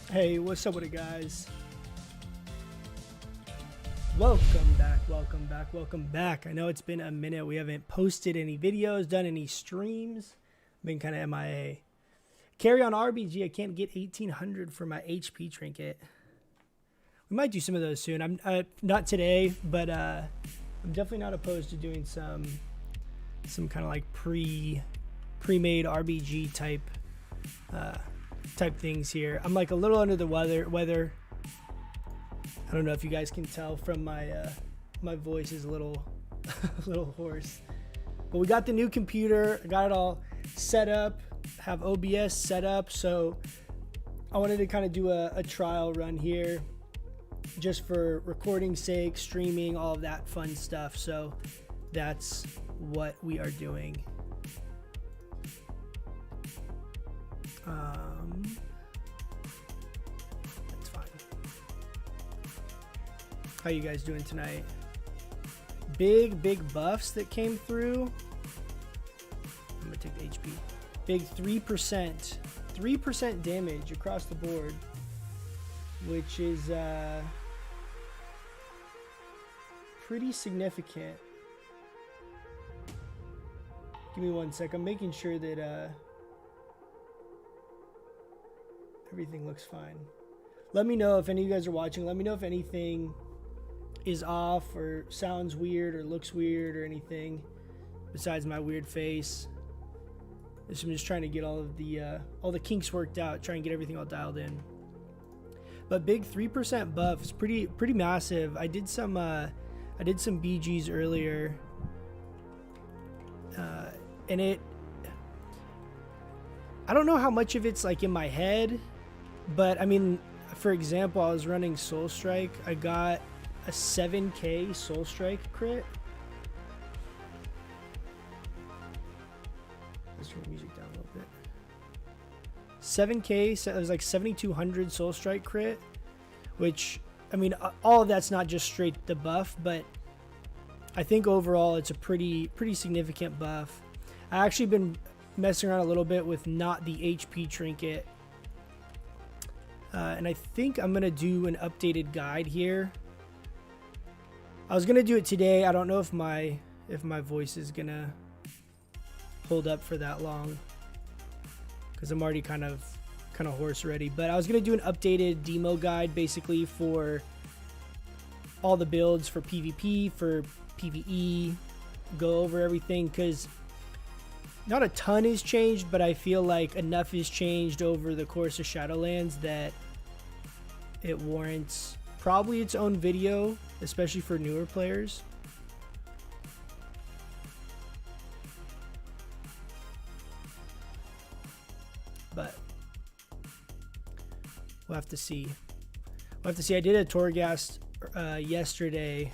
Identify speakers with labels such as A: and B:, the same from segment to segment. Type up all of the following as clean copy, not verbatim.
A: Hey, what's up with it, guys? Welcome back, welcome back, welcome back. I know it's been a minute. We haven't posted any videos, done any streams. Been kind of MIA. Carry on RBG. I can't get 1800 for my HP trinket. We might do some of those soon. I'm not today, but I'm definitely not opposed to doing some kind of like pre-made RBG type things here. I'm like a little under the weather. I don't know if you guys can tell from my my voice is a little a little hoarse. But we got the new computer. I got it all set up. Have OBS set up. So I wanted to kind of do a trial run here, just for recording sake, streaming, all of that fun stuff. So that's what we are doing. That's fine. How you guys doing tonight? Big buffs that came through. I'm gonna take the HP. Big 3% damage across the board, which is pretty significant. Give me 1 sec. I'm making sure that everything looks fine. Let me know if any of you guys are watching. Let me know if anything is off or sounds weird or looks weird or anything besides my weird face. I'm just trying to get all the kinks worked out, try and get everything all dialed in. But big 3% buff is pretty massive. I did some BGs earlier, and I don't know how much of it's like in my head, but I mean, for example, I was running Soul Strike. I got a 7k Soul Strike crit. Let's turn the music down a little bit. 7k, so it was like 7200 Soul Strike crit, which, I mean, all of that's not just straight the buff, but I think overall it's a pretty significant buff. I actually been messing around a little bit with not the HP trinket, and I think I'm gonna do an updated guide here. I was gonna do it today. I don't know if my voice is gonna hold up for that long, because I'm already kind of hoarse already. But I was gonna do an updated demo guide basically for all the builds for PvP, for PvE, go over everything, because not a ton has changed, but I feel like enough has changed over the course of Shadowlands that it warrants probably its own video, especially for newer players. But we'll have to see. I did a Torghast yesterday,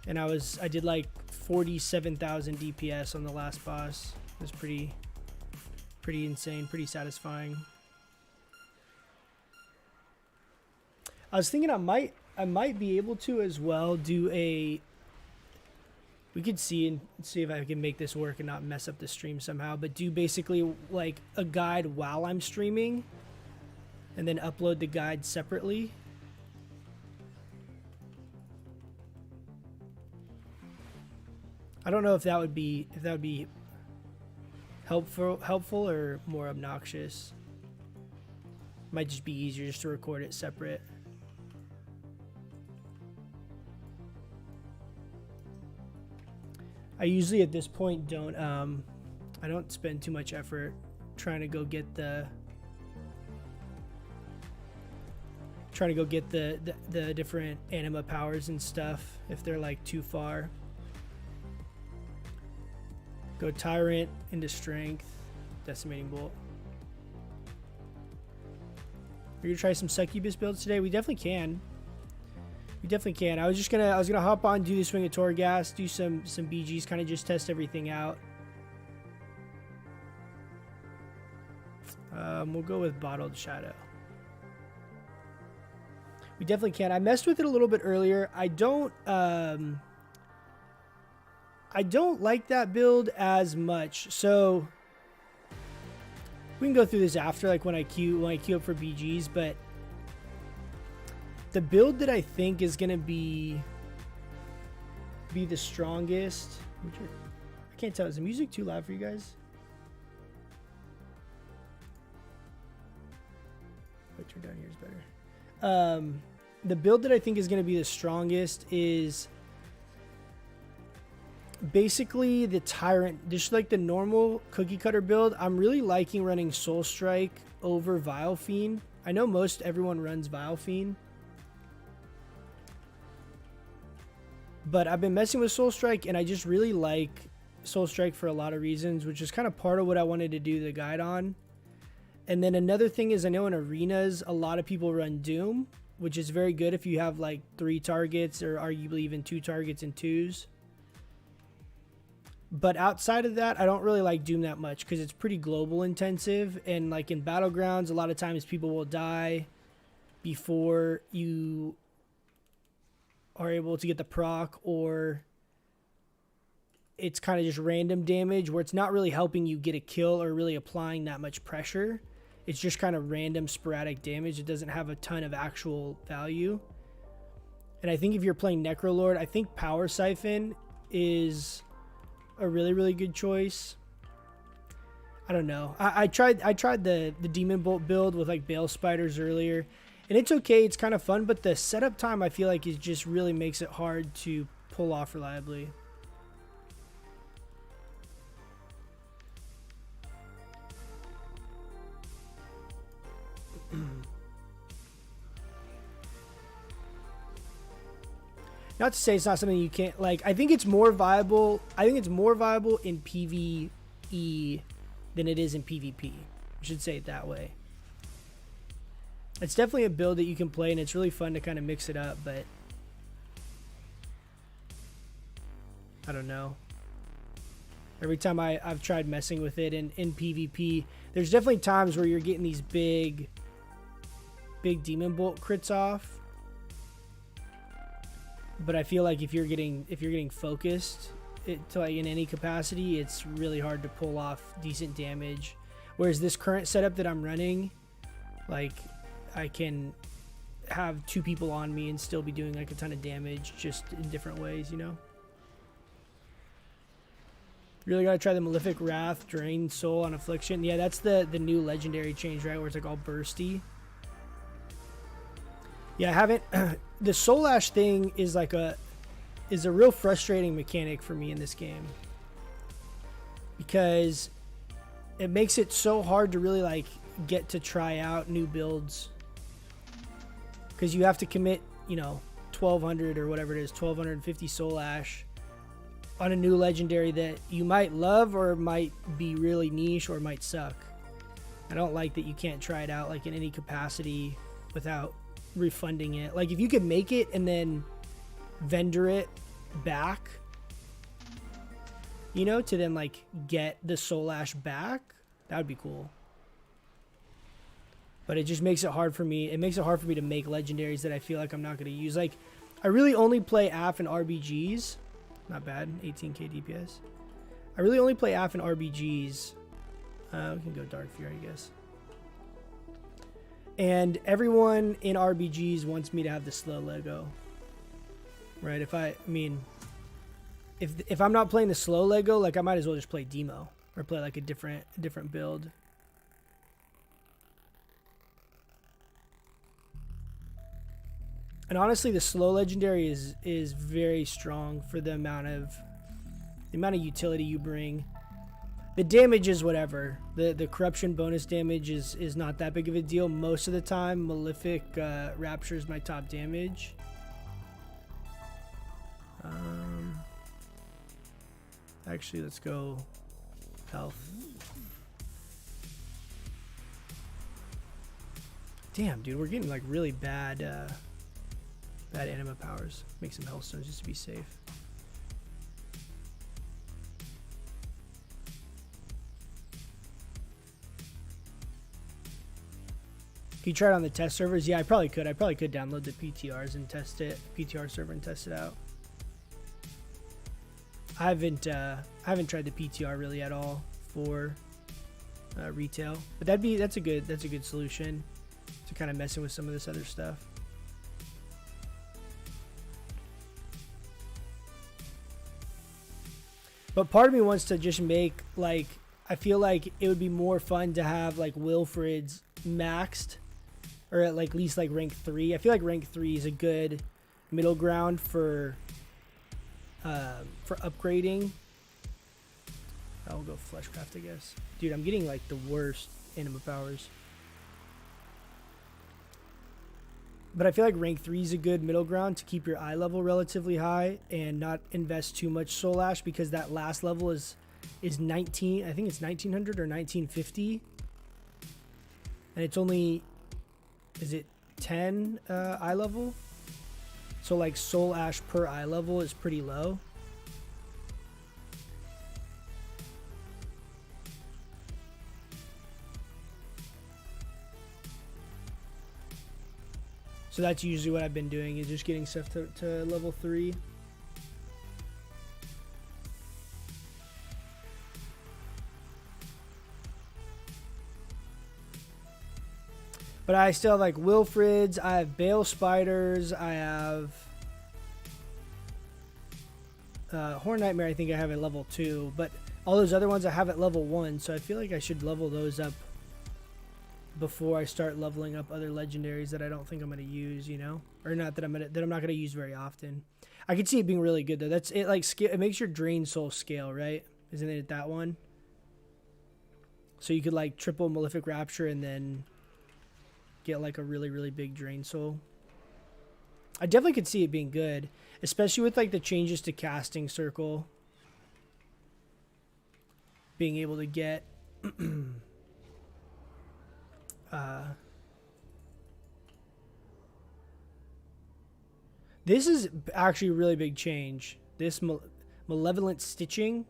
A: and I did like 47,000 DPS on the last boss. It was pretty insane, pretty satisfying. I was thinking I might be able to as well do we could see if I can make this work and not mess up the stream somehow, but do basically like a guide while I'm streaming and then upload the guide separately. I don't know if that would be helpful or more obnoxious. Might just be easier just to record it separate. I usually at this point I don't spend too much effort trying to go get the different Anima powers and stuff if they're like too far. Go Tyrant into Strength, Decimating Bolt. We're gonna try some Succubus builds today. We definitely can. I was gonna hop on, do the Swing of Torghast, do some BGs, kind of just test everything out. We'll go with Bottled Shadow. We definitely can. I messed with it a little bit earlier. I don't like that build as much. So We can go through this after, like when I queue up for BGs, but the build that I think is gonna be the strongest. I can't tell. Is the music too loud for you guys? I'll turn down here is better. The build that I think is gonna be the strongest is basically the Tyrant, just like the normal cookie cutter build. I'm really liking running Soul Strike over Vile Fiend. I know everyone runs Vile Fiend, but I've been messing with Soul Strike and I just really like Soul Strike for a lot of reasons, which is kind of part of what I wanted to do the guide on. And then another thing is, I know in arenas a lot of people run Doom, which is very good if you have like 3 targets or arguably even 2 targets and 2s. But outside of that, I don't really like Doom that much because it's pretty global intensive. And like in Battlegrounds, a lot of times people will die before you are able to get the proc, or it's kind of just random damage where it's not really helping you get a kill or really applying that much pressure. It's just kind of random sporadic damage. It doesn't have a ton of actual value. And I think if you're playing Necrolord, I think Power Siphon is a really, really good choice. I don't know. I tried the Demon Bolt build with like Bale Spiders earlier, and it's okay. It's kind of fun, but the setup time I feel like it just really makes it hard to pull off reliably. Not to say it's not something you can't, like, I think it's more viable. I think it's more viable in PvE than it is in PvP. I should say it that way. It's definitely a build that you can play, and it's really fun to kind of mix it up, but I don't know. Every time I've tried messing with it in PvP, there's definitely times where you're getting these big Demon Bolt crits off. But I feel like if you're getting focused to like in any capacity, it's really hard to pull off decent damage. Whereas this current setup that I'm running, like, I can have 2 people on me and still be doing like a ton of damage, just in different ways, you know. Really gotta try the Malefic Wrath, Drain Soul on Affliction. Yeah, that's the new legendary change, right? Where it's like all bursty. Yeah, I haven't. The Soul Ash thing is like a real frustrating mechanic for me in this game, because it makes it so hard to really like get to try out new builds, because you have to commit, you know, 1200 or whatever it is, 1250 Soul Ash on a new legendary that you might love or might be really niche or might suck. I don't like that you can't try it out like in any capacity without refunding it. Like, if you could make it and then vendor it back, you know, to then like get the Soul Ash back, that would be cool. But it just makes it hard for me. It makes it hard for me to make legendaries that I feel like I'm not going to use. Like, I really only play AF and RBGs. Not bad, 18k DPS. I really only play AF and RBGs. We can go Dark Fury, I guess. And everyone in RBGs wants me to have the slow Lego, right? If I'm not playing the slow Lego, like, I might as well just play Demo or play like a different build. And honestly, the slow legendary is very strong for the amount of utility you bring. The damage is whatever. The corruption bonus damage is not that big of a deal. Most of the time, Malefic Rapture is my top damage. Actually, let's go health. Damn, dude, we're getting like really bad Anima powers. Make some health stones just to be safe. Can you try it on the test servers? Yeah, I probably could. I probably could download the PTRs and test it, PTR server, and test it out. I haven't tried the PTR really at all for retail. But that's a good solution to kind of messing with some of this other stuff. But part of me wants to just make, like, I feel like it would be more fun to have like Wilfred's maxed, or at like least like rank 3. I feel like rank 3 is a good middle ground for upgrading. I'll go Fleshcraft, I guess. Dude, I'm getting like the worst Anima powers. But I feel like rank 3 is a good middle ground to keep your eye level relatively high and not invest too much Soul Ash, because that last level is 19, I think it's 1900 or 1950. And it's only, is it 10 eye level? So like Soul Ash per eye level is pretty low. So that's usually what I've been doing, is just getting stuff to level 3. But I still have like Wilfred's, I have Bale Spiders, I have Horn Nightmare, I think I have at level 2. But all those other ones I have at level 1, so I feel like I should level those up before I start leveling up other legendaries that I don't think I'm going to use, you know? Or not that I'm not going to use very often. I could see it being really good though. That's it, like it makes your Drain Soul scale, right? Isn't it that one? So you could like triple Malefic Rapture and then get like a really, really big Drain Soul. I definitely could see it being good, especially with like the changes to Casting Circle. Being able to get this is actually a really big change. This Malevolent Stitching.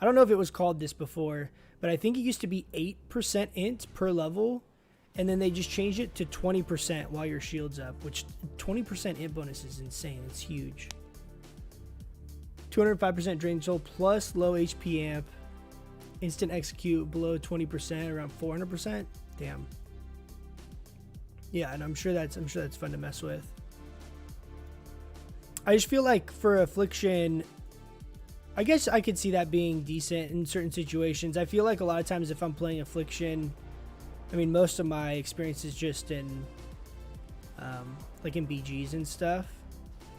A: I don't know if it was called this before, but I think it used to be 8% int per level, and then they just changed it to 20% while your shield's up, which 20% int bonus is insane. It's huge. 205% Drain Soul plus low HP amp. Instant execute below 20%, around 400%. Damn. Yeah, and I'm sure that's fun to mess with. I just feel like for Affliction, I guess I could see that being decent in certain situations. I feel like a lot of times if I'm playing Affliction, I mean, most of my experience is just in like in BGs and stuff.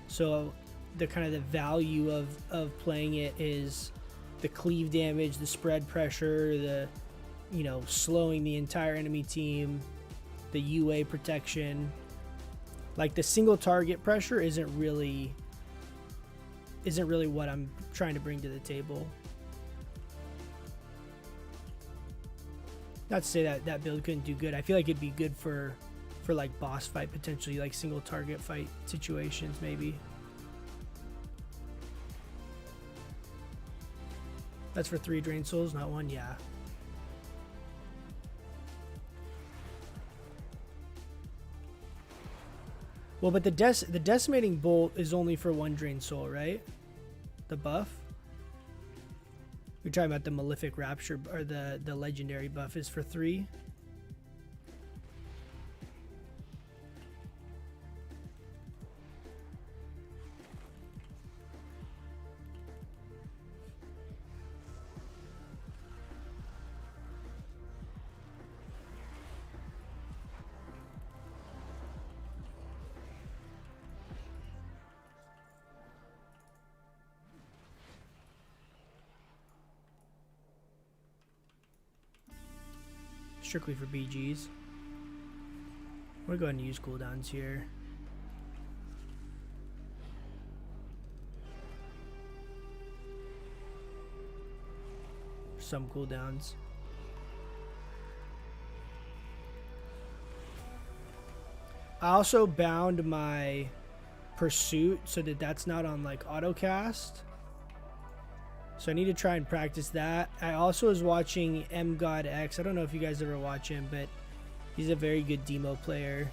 A: So the kind of the value of playing it is the cleave damage, the spread pressure, the, you know, slowing the entire enemy team, the UA protection. Like the single target pressure isn't really what I'm trying to bring to the table. Not to say that build couldn't do good. I feel like it'd be good for like boss fight, potentially like single target fight situations maybe. That's for 3 Drain Souls, not 1, yeah. Well, but the Decimating Bolt is only for 1 Drain Soul, right? The buff? You're talking about the Malefic Rapture, or the legendary buff is for 3? Strictly for BGs. I'm gonna go ahead and use cooldowns here. Some cooldowns. I also bound my Pursuit so that that's not on like autocast. So I need to try and practice that. I also was watching MGod X. I don't know if you guys ever watch him, but he's a very good demo player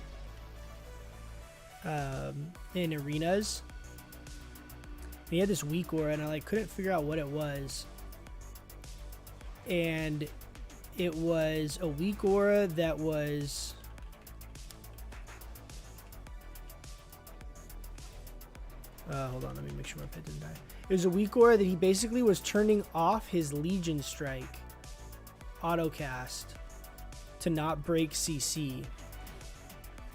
A: in arenas. He had this weak aura and I like couldn't figure out what it was. And it was a weak aura that was... hold on, let me make sure my pet didn't die. It was a weak aura that he basically was turning off his Legion Strike autocast to not break CC,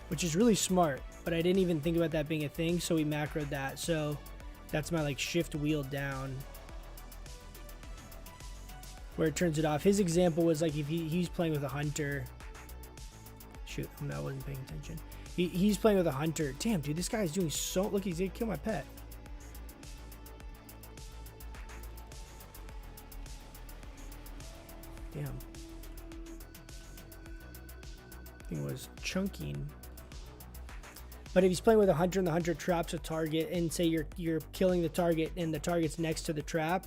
A: which is really smart, but I didn't even think about that being a thing, so we macroed that. So that's my like shift wheel down where it turns it off. His example was like if he's playing with a hunter. Shoot, I wasn't paying attention. He's playing with a hunter. Damn, dude, this guy's doing so... Look, he's gonna kill my pet. Damn. Thing was chunking. But if he's playing with a hunter and the hunter traps a target, and say you're killing the target and the target's next to the trap,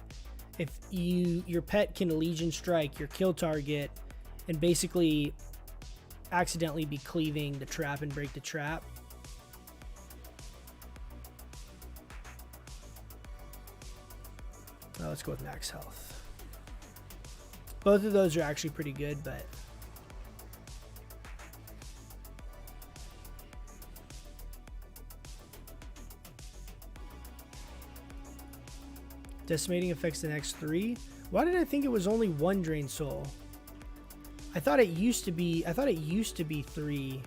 A: if your pet can Legion Strike your kill target and basically accidentally be cleaving the trap and break the trap. Well, let's go with max health. Both of those are actually pretty good, but decimating affects the next 3. Why did I think it was only 1 drain soul? I thought it used to be 3.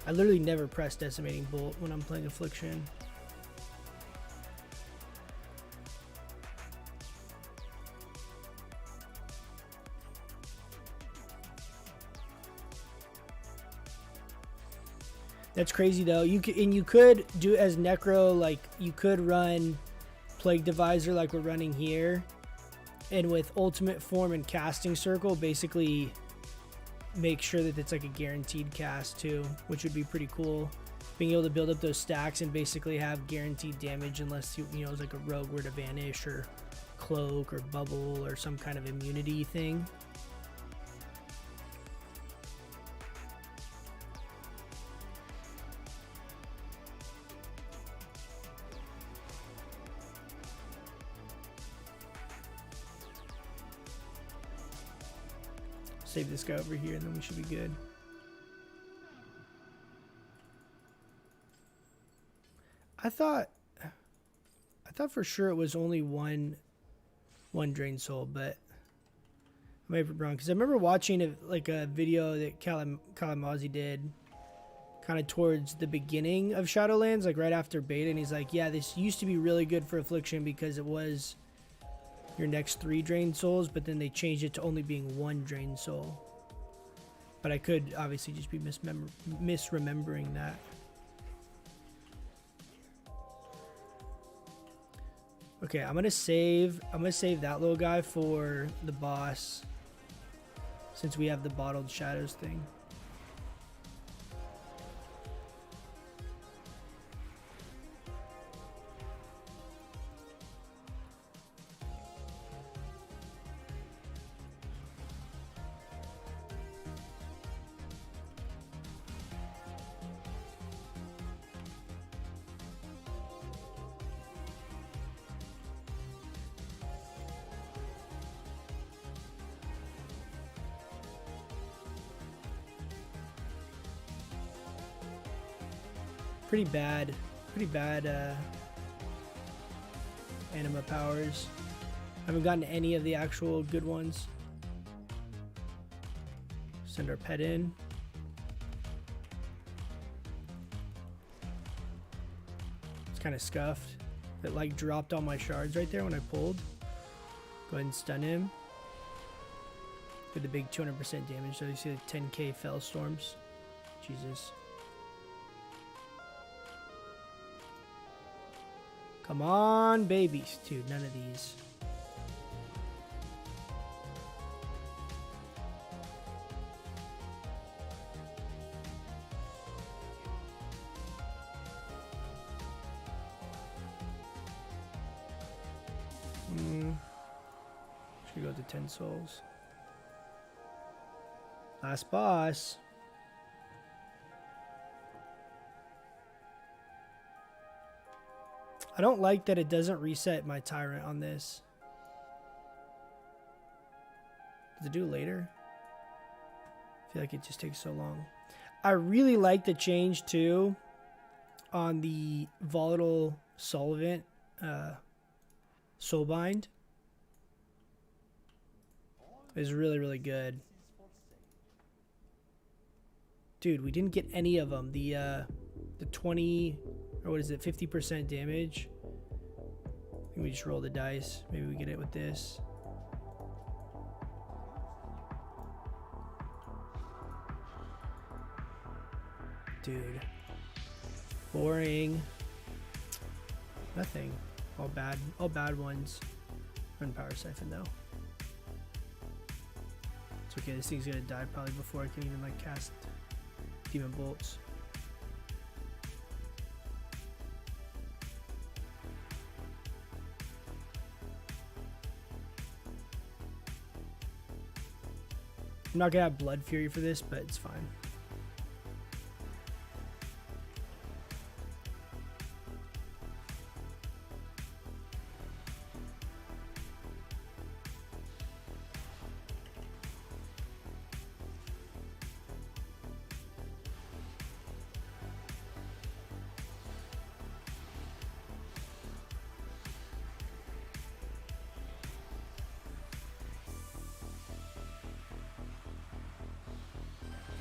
A: I literally never press decimating bolt when I'm playing Affliction. That's crazy though. You could do it as Necro, like you could run Plague Divisor like we're running here, and with Ultimate Form and Casting Circle basically make sure that it's like a guaranteed cast too, which would be pretty cool. Being able to build up those stacks and basically have guaranteed damage unless you know it's like a rogue were to vanish or cloak or bubble or some kind of immunity thing. Save this guy over here and then we should be good. I thought for sure it was only one drain soul, but I might be wrong because I remember watching a video that Kalamazi did kind of towards the beginning of Shadowlands, like right after beta, and he's like, yeah, this used to be really good for Affliction because it was your next 3 drain souls, but then they changed it to only being 1 drain soul. But I could obviously just be misremembering that. Okay, I'm gonna save that little guy for the boss since we have the bottled shadows thing. Pretty bad Anima powers. Haven't gotten any of the actual good ones. Send our pet in. It's kind of scuffed. It like dropped all my shards right there when I pulled. Go ahead and stun him. Did the big 200% damage. So you see the 10k fell storms. Jesus. Come on, babies. Dude, none of these. Should go to 10 souls. Last boss. I don't like that it doesn't reset my Tyrant on this. Does it do it later? I feel like it just takes so long. I really like the change too on the Volatile Solvent Soulbind. It's really, really good. Dude, we didn't get any of them. The 20, or what is it, 50% damage. I think we just roll the dice. Maybe we get it with this. Dude. Boring. Nothing. All bad ones. Run Power Siphon though. It's okay, this thing's gonna die probably before I can even like cast Demon Bolts. I'm not gonna have Blood Fury for this, but it's fine.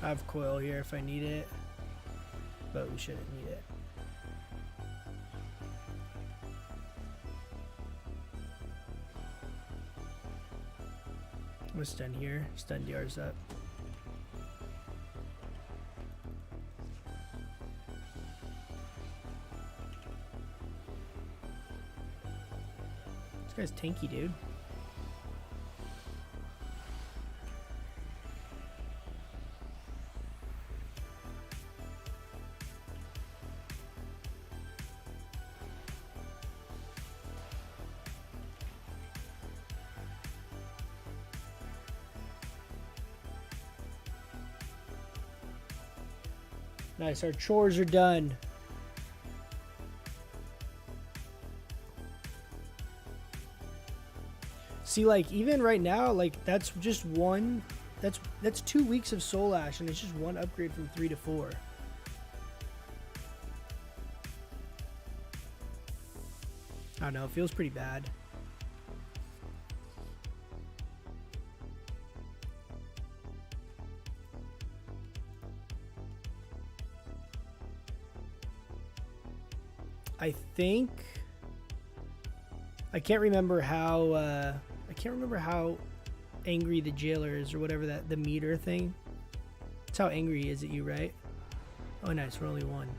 A: I have Coil here if I need it, but we shouldn't need it. I'm gonna stun here, stun DR's up. This guy's tanky, dude. Nice, our chores are done. See, like, even right now, like, that's just one, that's 2 weeks of Soul Ash, and it's just one upgrade from 3 to 4. I don't know, it feels pretty bad. I think I can't remember how angry the jailer is, or whatever the meter thing. That's how angry he is at you, right? Oh, nice. We're only one.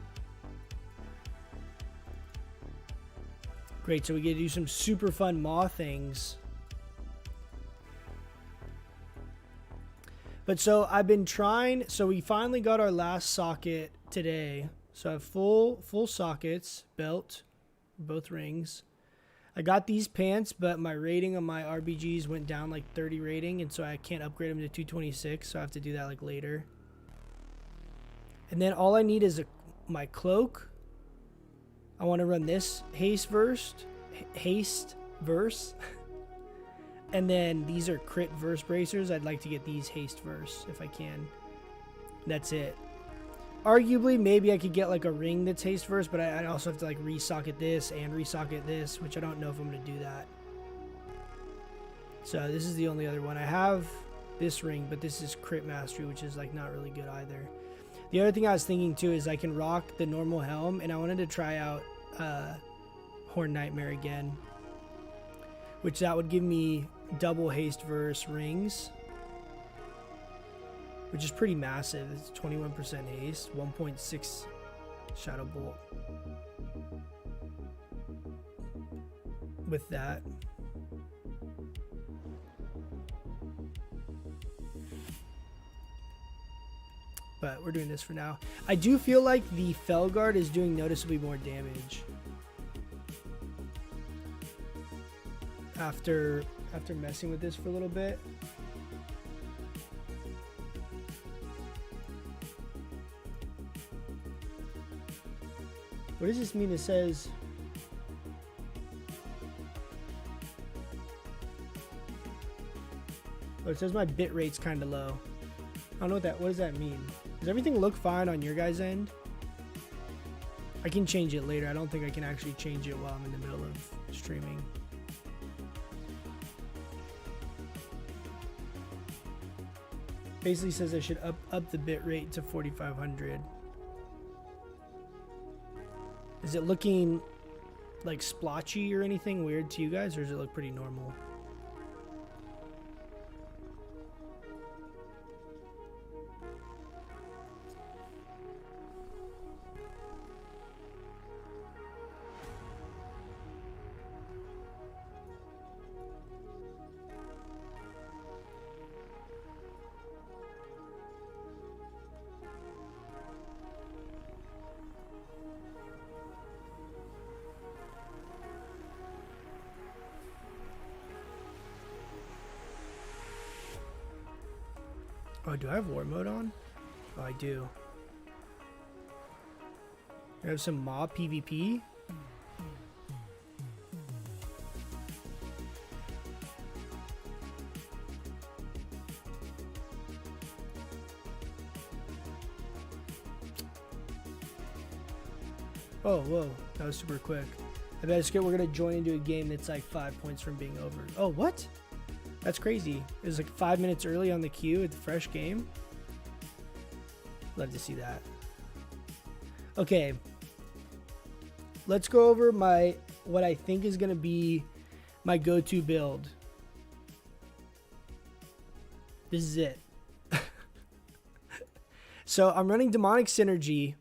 A: Great. So we get to do some super fun maw things. But so I've been trying. So we finally got our last socket today. So I have full sockets, belt, both rings. I got these pants, but my rating on my RBGs went down like 30 rating, and so I can't upgrade them to 226, so I have to do that like later. And then all I need is my cloak. I want to run this haste verse. And then these are crit verse bracers. I'd like to get these haste verse if I can. That's it. Arguably, maybe I could get like a ring that's haste verse, but I also have to like resocket this and resocket this, which I don't know if I'm going to do that. So this is the only other one. I have this ring, but this is crit mastery, which is like not really good either. The other thing I was thinking too is I can rock the normal helm, and I wanted to try out Horn Nightmare again, which that would give me double haste verse rings, which is pretty massive. It's 21% haste, 1.6 Shadow Bolt. With that. But we're doing this for now. I do feel like the Felguard is doing noticeably more damage. After messing with this for a little bit. What does this mean? It says Oh, it says my bit rate's kind of low. I don't know what does that mean? Does everything look fine on your guys' end? I can change it later. I don't think I can actually change it while I'm in the middle of streaming. Basically says I should up the bit rate to 4500. Is it looking like splotchy or anything weird to you guys, or does it look pretty normal? Oh, do I have war mode on? Oh, I do. I have some mob PvP. Oh, whoa. That was super quick. I bet we're going to join into a game that's like 5 points from being over. Oh, what? That's crazy. It was like 5 minutes early on the queue at the fresh game. Love to see that. Okay. Let's go over what I think is going to be my go-to build. This is it. So I'm running Demonic Synergy.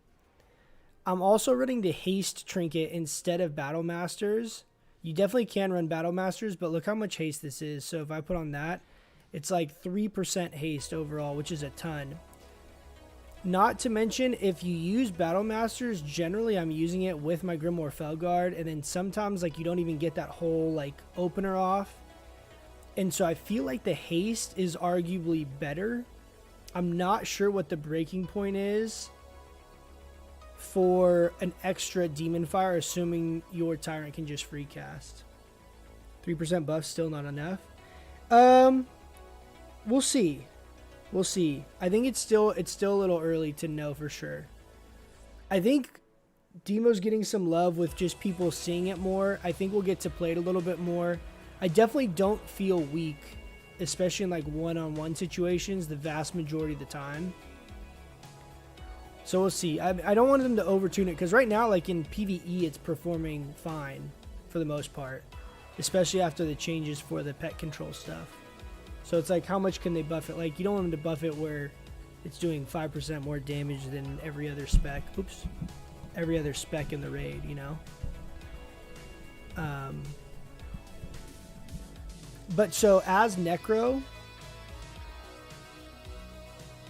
A: I'm also running the Haste Trinket instead of Battle Masters. You definitely can run Battle Masters, but look how much haste this is. So if I put on that, it's like 3% haste overall, which is a ton. Not to mention, if you use Battle Masters, generally I'm using it with my Grimoire Felguard, and then sometimes like you don't even get that whole like opener off. And so I feel like the haste is arguably better. I'm not sure what the breaking point is for an extra Demon Fire, assuming your Tyrant can just free cast. 3% buff, still not enough. We'll see. We'll see. I think it's still a little early to know for sure. I think Demo's getting some love with just people seeing it more. I think we'll get to play it a little bit more. I definitely don't feel weak, especially in like one-on-one situations the vast majority of the time. So we'll see. I don't want them to overtune it, because right now, like in PvE, it's performing fine for the most part, especially after the changes for the pet control stuff. So it's like, how much can they buff it? Like, you don't want them to buff it where it's doing 5% more damage than every other spec. Oops. Every other spec in the raid, you know? But so as Necro,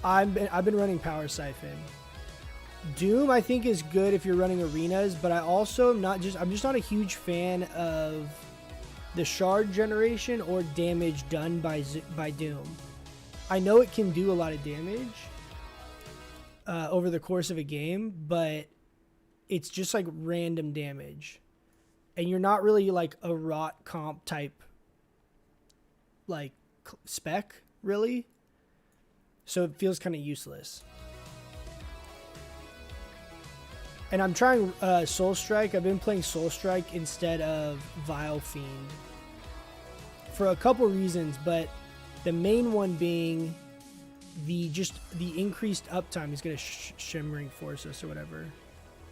A: I've been running Power Siphon. Doom, I think, is good if you're running arenas, but I'm just not a huge fan of the shard generation or damage done by Doom. I know it can do a lot of damage over the course of a game, but it's just like random damage, and you're not really like a rot comp type like spec really, so it feels kind of useless. And I'm trying Soul Strike. I've been playing Soul Strike instead of Vile Fiend for a couple reasons, but the main one being the increased uptime is going to Shimmering Force us or whatever.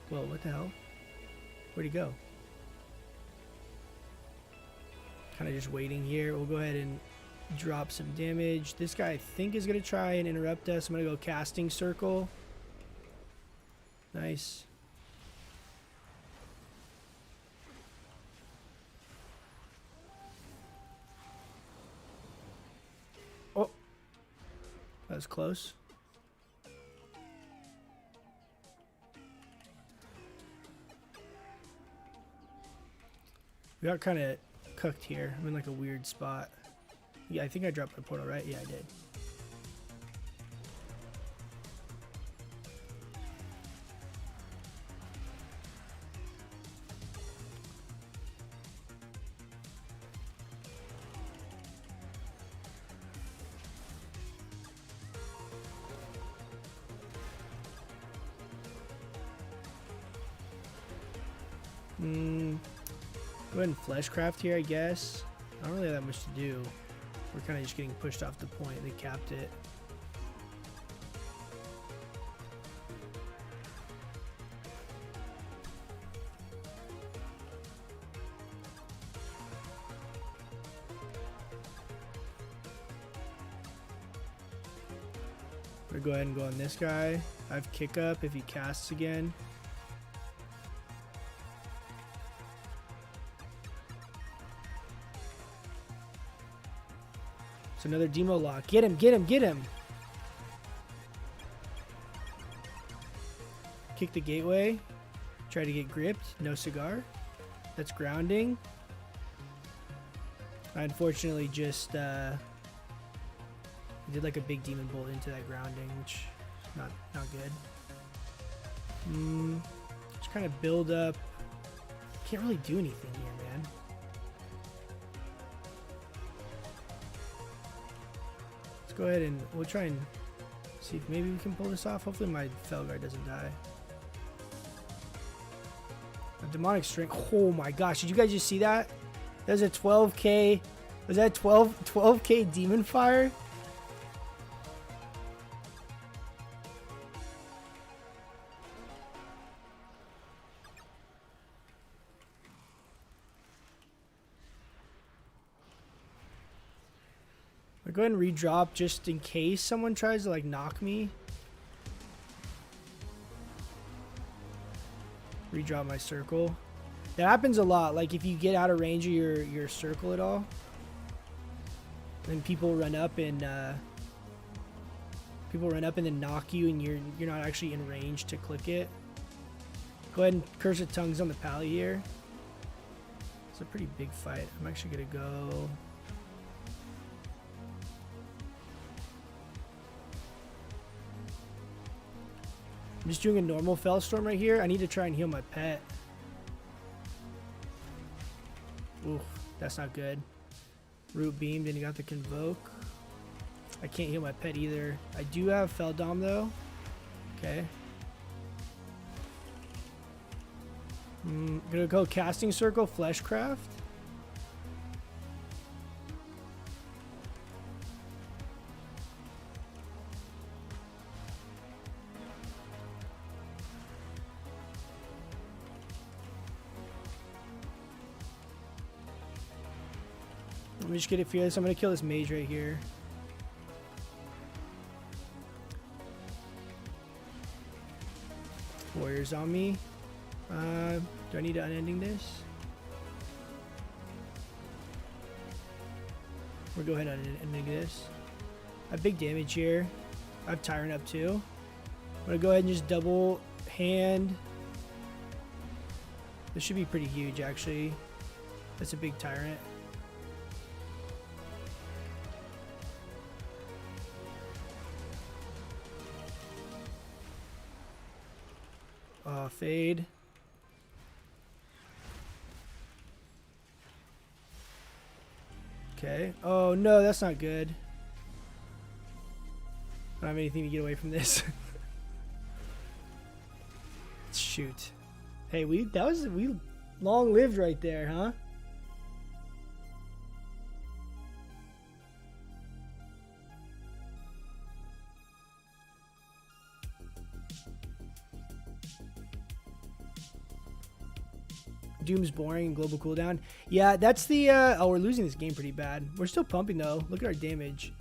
A: Whoa, what the hell? Where'd he go? Kind of just waiting here. We'll go ahead and drop some damage. This guy, I think, is going to try and interrupt us. I'm going to go Casting Circle. Nice. Oh, that was close. We got kind of cooked here. I'm in like a weird spot. Yeah, I think I dropped the portal, right? Yeah, I did. Go ahead and fleshcraft here, I guess. I don't really have that much to do. We're kind of just getting pushed off the point. They capped it. We're gonna go ahead and go on this guy. I have kick up if he casts again. It's another demo lock. Get him, get him, get him. Kick the gateway. Try to get gripped. No cigar. That's grounding. I unfortunately just did like a big demon bolt into that grounding, which is not good. Just kind of build up. Can't really do anything here, man. Let's go ahead and we'll try and see if maybe we can pull this off. Hopefully my Felguard doesn't die. A demonic strength. Oh my gosh, did you guys just see that? There's a 12k. Was that 12k demon fire? I'll go ahead and redrop just in case someone tries to like knock me. Redrop my circle. That happens a lot. Like if you get out of range of your circle at all, then people run up and then knock you, and you're not actually in range to click it. Go ahead and Curse of Tongues on the pally here. It's a pretty big fight. I'm actually gonna go. I'm just doing a normal Fellstorm right here. I need to try and heal my pet. Ooh, that's not good. Root Beam, then you got the Convoke. I can't heal my pet either. I do have Feldom though. Okay. Gonna go Casting Circle, Fleshcraft. Let me just get it fearless. I'm gonna kill this mage right here. Warriors on me. Do I need to unending this? We'll go ahead and unending this. I have big damage here. I have Tyrant up too. I'm gonna go ahead and just double hand. This should be pretty huge actually. That's a big Tyrant. Fade. Okay. Oh no, that's not good. I don't have anything to get away from this. Shoot. Hey, we long lived right there, huh? Doom's boring and global cooldown. Yeah, that's the oh, we're losing this game pretty bad. We're still pumping though. Look at our damage.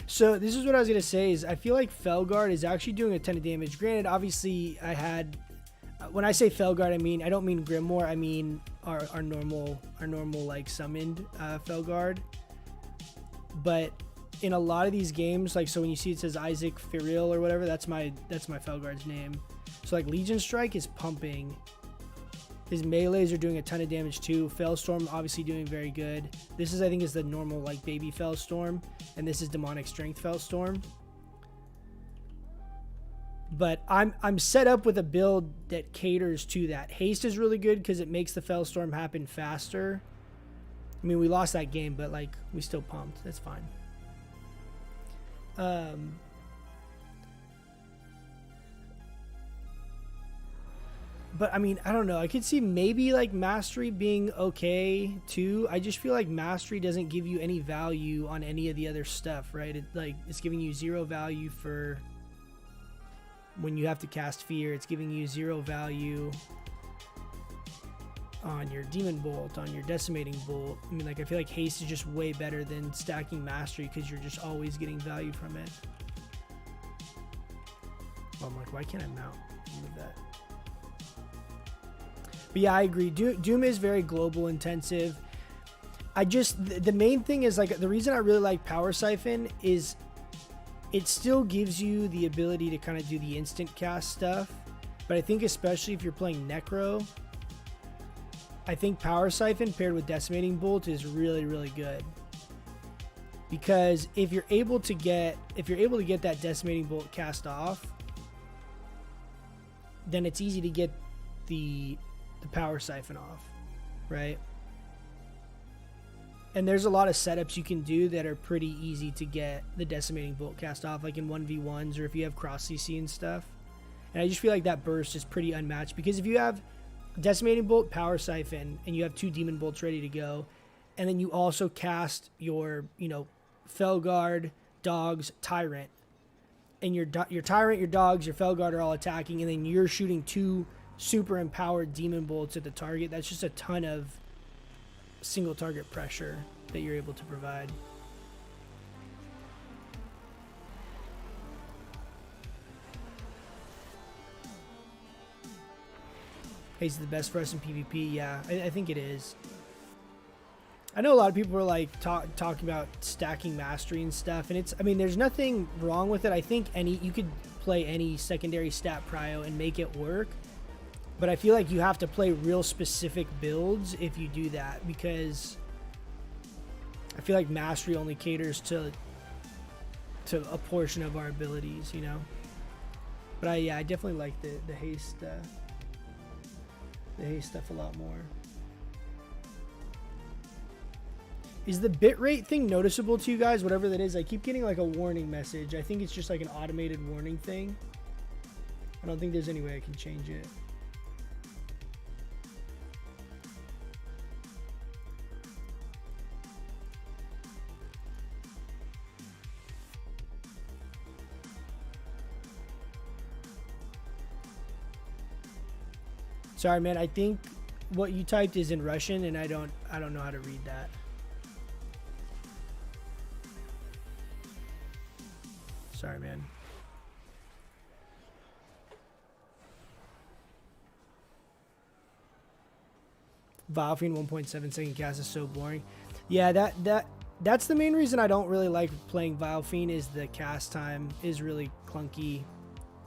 A: So this is what I was gonna say is I feel like Felguard is actually doing a ton of damage. Granted, obviously I had when I say Felguard, I don't mean Grimoire, I mean our normal like summoned Felguard. But in a lot of these games, like so when you see it says Isaac Firiel or whatever, that's my Felguard's name. So like Legion Strike is pumping. His melees are doing a ton of damage too. Fellstorm obviously doing very good. This is, I think, is the normal like baby Fellstorm, and this is Demonic Strength Fellstorm. But I'm set up with a build that caters to that. Haste is really good because it makes the Fellstorm happen faster. I mean, we lost that game, but like we still pumped. That's fine. But I mean, I don't know. I could see maybe like Mastery being okay too. I just feel like Mastery doesn't give you any value on any of the other stuff, right? It's giving you 0 value for when you have to cast Fear. It's giving you 0 value on your Demon Bolt, on your Decimating Bolt. I mean, like, I feel like Haste is just way better than stacking Mastery because you're just always getting value from it. Oh, I'm like, why can't I mount? Move that. But yeah, I agree. Doom is very global intensive. The main thing is, like, the reason I really like Power Siphon is it still gives you the ability to kind of do the instant cast stuff. But I think especially if you're playing Necro, I think Power Siphon paired with Decimating Bolt is really, really good. Because if you're able to get that Decimating Bolt cast off, then it's easy to get the Power Siphon off, right? And there's a lot of setups you can do that are pretty easy to get the Decimating Bolt cast off, like in 1v1s or if you have cross CC and stuff. And I just feel like that burst is pretty unmatched, because if you have Decimating Bolt, Power Siphon, and you have 2 Demon Bolts ready to go, and then you also cast your, Felguard, Dogs, Tyrant, and your Tyrant, your Dogs, your Felguard are all attacking, and then you're shooting 2 super empowered Demon Bolts at the target. That's just a ton of single target pressure that you're able to provide. Haste is the best for us in PvP. Yeah, I think it is. I know a lot of people are like talking about stacking Mastery and stuff, and there's nothing wrong with it. I think you could play any secondary stat prio and make it work, but I feel like you have to play real specific builds if you do that, because I feel like Mastery only caters to a portion of our abilities, But I definitely like the haste. The haste stuff a lot more. Is the bitrate thing noticeable to you guys? Whatever that is, I keep getting like a warning message. I think it's just like an automated warning thing. I don't think there's any way I can change it. Sorry, man. I think what you typed is in Russian, and I don't know how to read that. Sorry, man. Vilephiend 1.7 second cast is so boring. Yeah, that's the main reason I don't really like playing Vilephiend, is the cast time is really clunky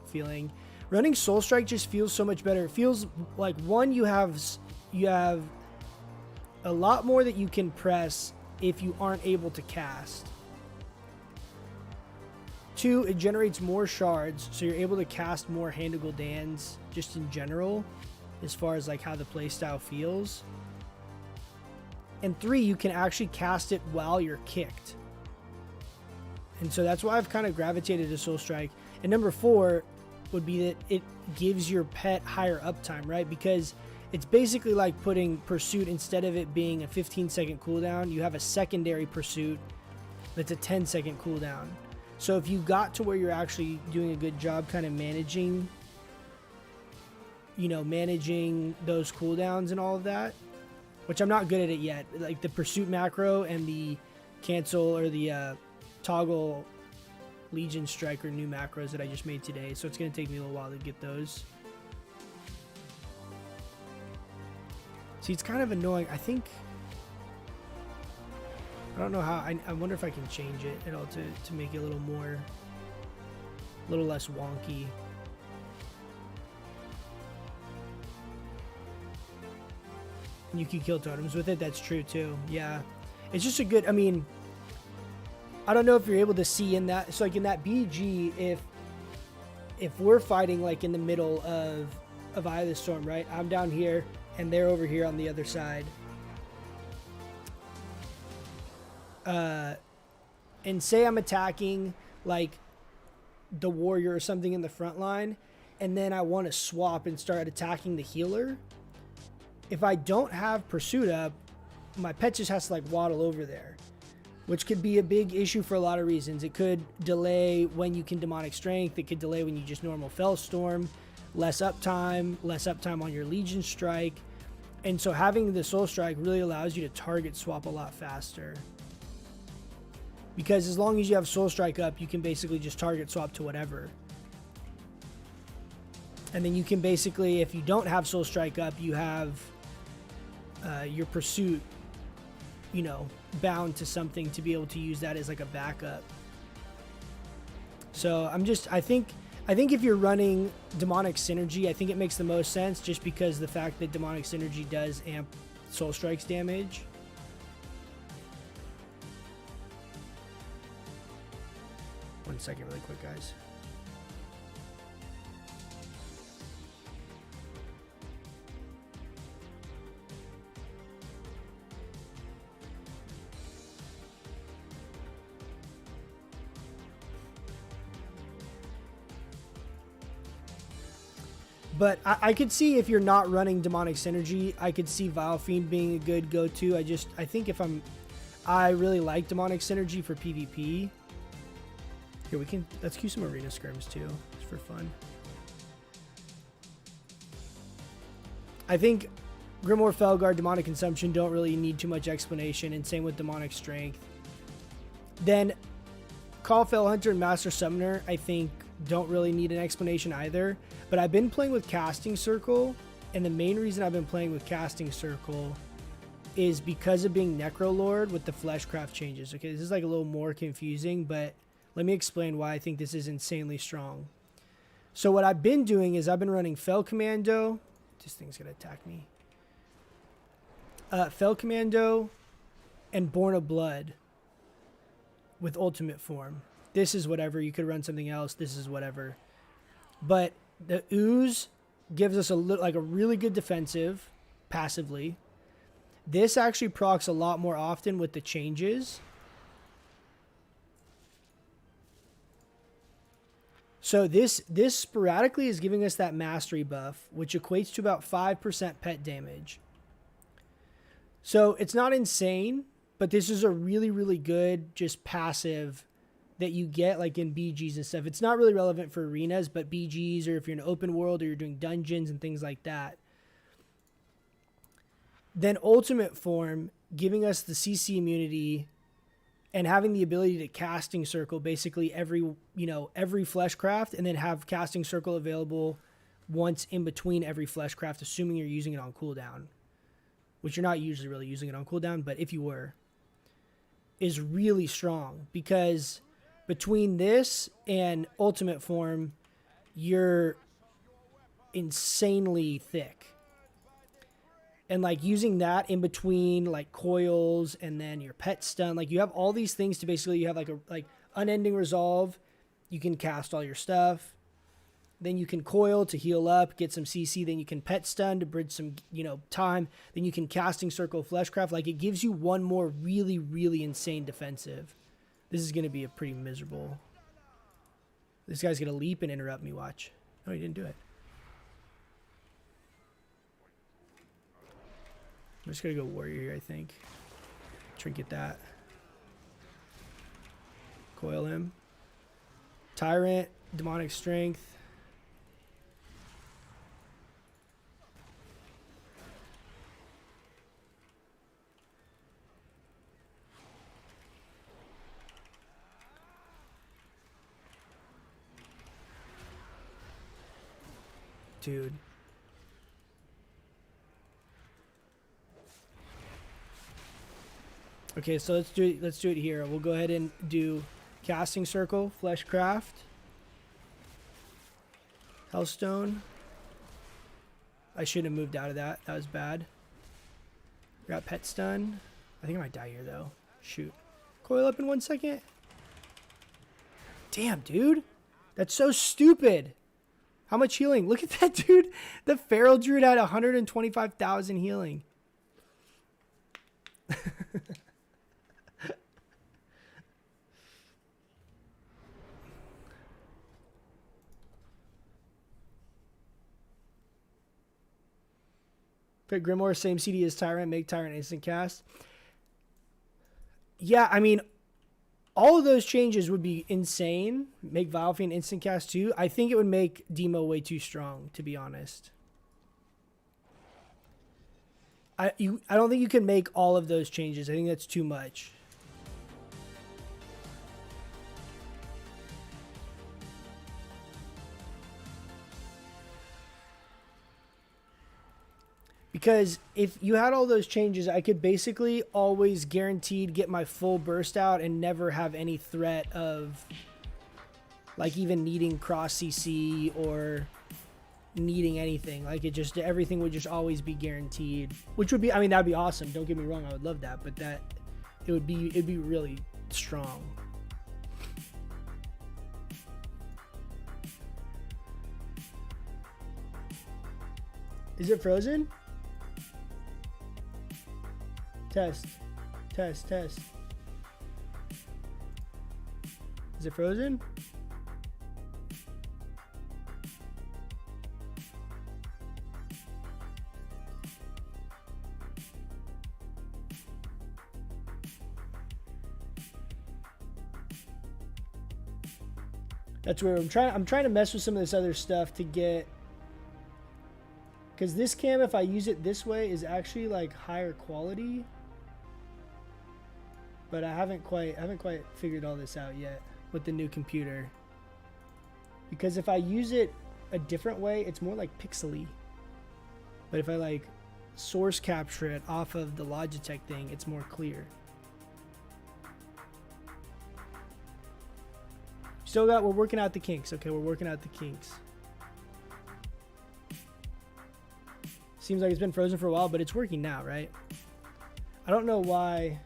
A: feeling. Running Soul Strike just feels so much better. It feels like, one, you have a lot more that you can press if you aren't able to cast. 2, it generates more shards, so you're able to cast more Hand of Gul'dans just in general, as far as like how the playstyle feels. And 3, you can actually cast it while you're kicked. And so that's why I've kind of gravitated to Soul Strike. And number 4 would be that it gives your pet higher uptime, right? Because it's basically like putting Pursuit, instead of it being a 15-second cooldown, you have a secondary Pursuit that's a 10-second cooldown. So if you got to where you're actually doing a good job kind of managing those cooldowns and all of that, which I'm not good at it yet. Like the Pursuit macro and the cancel or the toggle Legion Striker new macros that I just made today, so it's going to take me a little while to get those. See, it's kind of annoying. I don't know how. I wonder if I can change it at all to make it a little less wonky. You can kill totems with it. That's true too. Yeah, it's just a good. I don't know if you're able to see in that. So like in that BG, if we're fighting like in the middle of Eye of the Storm, right? I'm down here and they're over here on the other side. And say I'm attacking like the warrior or something in the front line. and then I want to swap and start attacking the healer, if I don't have Pursuit up, my pet just has to like waddle over there, which could be a big issue for a lot of reasons. It could delay when you can Demonic Strength. It could delay when you just normal Fellstorm. Less uptime on your Legion Strike. And so having the Soul Strike really allows you to target swap a lot faster. Because as long as you have Soul Strike up, you can basically just target swap to whatever. And then you can basically, if you don't have Soul Strike up, you have your Pursuit, you know, bound to something to be able to use that as like a backup. So I think if you're running Demonic Synergy, I think it makes the most sense, just because the fact that Demonic Synergy does amp Soul Strike's damage. One second really quick, guys. But I could see, if you're not running Demonic Synergy, I could see Vile Fiend being a good go-to. I think I really like Demonic Synergy for PvP. Here, let's queue some arena scrims too, just for fun. I think Grimoire, Felguard, Demonic Consumption don't really need too much explanation, and same with Demonic Strength. Then Call Fel Hunter and Master Summoner, I think, don't really need an explanation either. But I've been playing with Casting Circle, and the main reason I've been playing with Casting Circle is because of being Necrolord with the Fleshcraft changes. Okay, this is like a little more confusing, but let me explain why I think this is insanely strong. So what I've been doing is I've been running Fel Commando. This thing's gonna attack me. Fel Commando and Born of Blood with ultimate form. This is whatever. You could run something else. This is whatever. But the Ooze gives us a really good defensive passively. This actually procs a lot more often with the changes. So this sporadically is giving us that mastery buff, which equates to about 5% pet damage. So it's not insane, but this is a really, really good just passive that you get like in BGs and stuff. It's not really relevant for arenas, but BGs, or if you're in open world or you're doing dungeons and things like that. Then ultimate form, giving us the CC immunity and having the ability to Casting Circle basically every Fleshcraft, and then have Casting Circle available once in between every Fleshcraft, assuming you're using it on cooldown, which you're not usually really using it on cooldown, but if you were, is really strong, because between this and ultimate form, you're insanely thick. And like using that in between like coils and then your pet stun, like you have all these things to basically, you have like unending resolve. You can cast all your stuff. Then you can coil to heal up, get some CC. Then you can pet stun to bridge some, time. Then you can Casting Circle Fleshcraft. Like it gives you one more really, really insane defensive. This is going to be a pretty miserable. This guy's going to leap and interrupt me, watch. No, he didn't do it. I'm just going to go Warrior here, I think. Trinket that. Coil him. Tyrant, Demonic Strength. Dude. Okay, so let's do it here. We'll go ahead and do Casting Circle, Fleshcraft, Hellstone. I shouldn't have moved out of that. That was bad. Got Pet Stun. I think I might die here though. Shoot. Coil up in 1 second. Damn, dude. That's so stupid. How much healing? Look at that, dude. The Feral Druid had 125,000 healing. Put Grimoire, same CD as Tyrant, make Tyrant instant cast. Yeah, I mean, all of those changes would be insane. Make Vilefiend instant cast too. I think it would make Demo way too strong, to be honest. I don't think you can make all of those changes. I think that's too much. Because if you had all those changes, I could basically always guaranteed get my full burst out and never have any threat of like even needing cross CC or needing anything. Like it just, everything would just always be guaranteed, which would be, I mean, that'd be awesome. Don't get me wrong. I would love that, but it'd be really strong. Is it frozen? Test. Is it frozen? That's where I'm trying to mess with some of this other stuff to get, because this cam, if I use it this way, is actually like higher quality. But I haven't quite figured all this out yet with the new computer. Because if I use it a different way, it's more like pixely. But if I like source capture it off of the Logitech thing, it's more clear. We're working out the kinks. Okay, we're working out the kinks. Seems like it's been frozen for a while, but it's working now, right? I don't know why.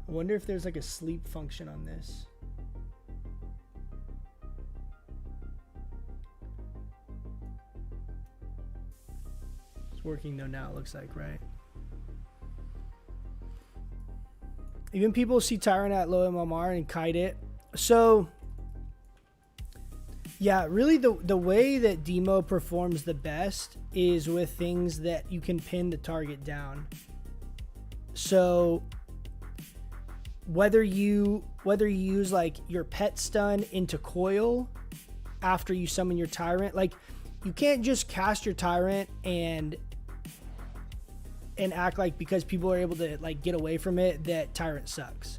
A: I wonder if there's like a sleep function on this. It's working though now, it looks like, right? Even people see Tyrant at low MMR and kite it. So, yeah, really the way that Demo performs the best is with things that you can pin the target down. So, whether you use like your pet stun into coil after you summon your Tyrant, like you can't just cast your Tyrant and act like because people are able to like get away from it that Tyrant sucks.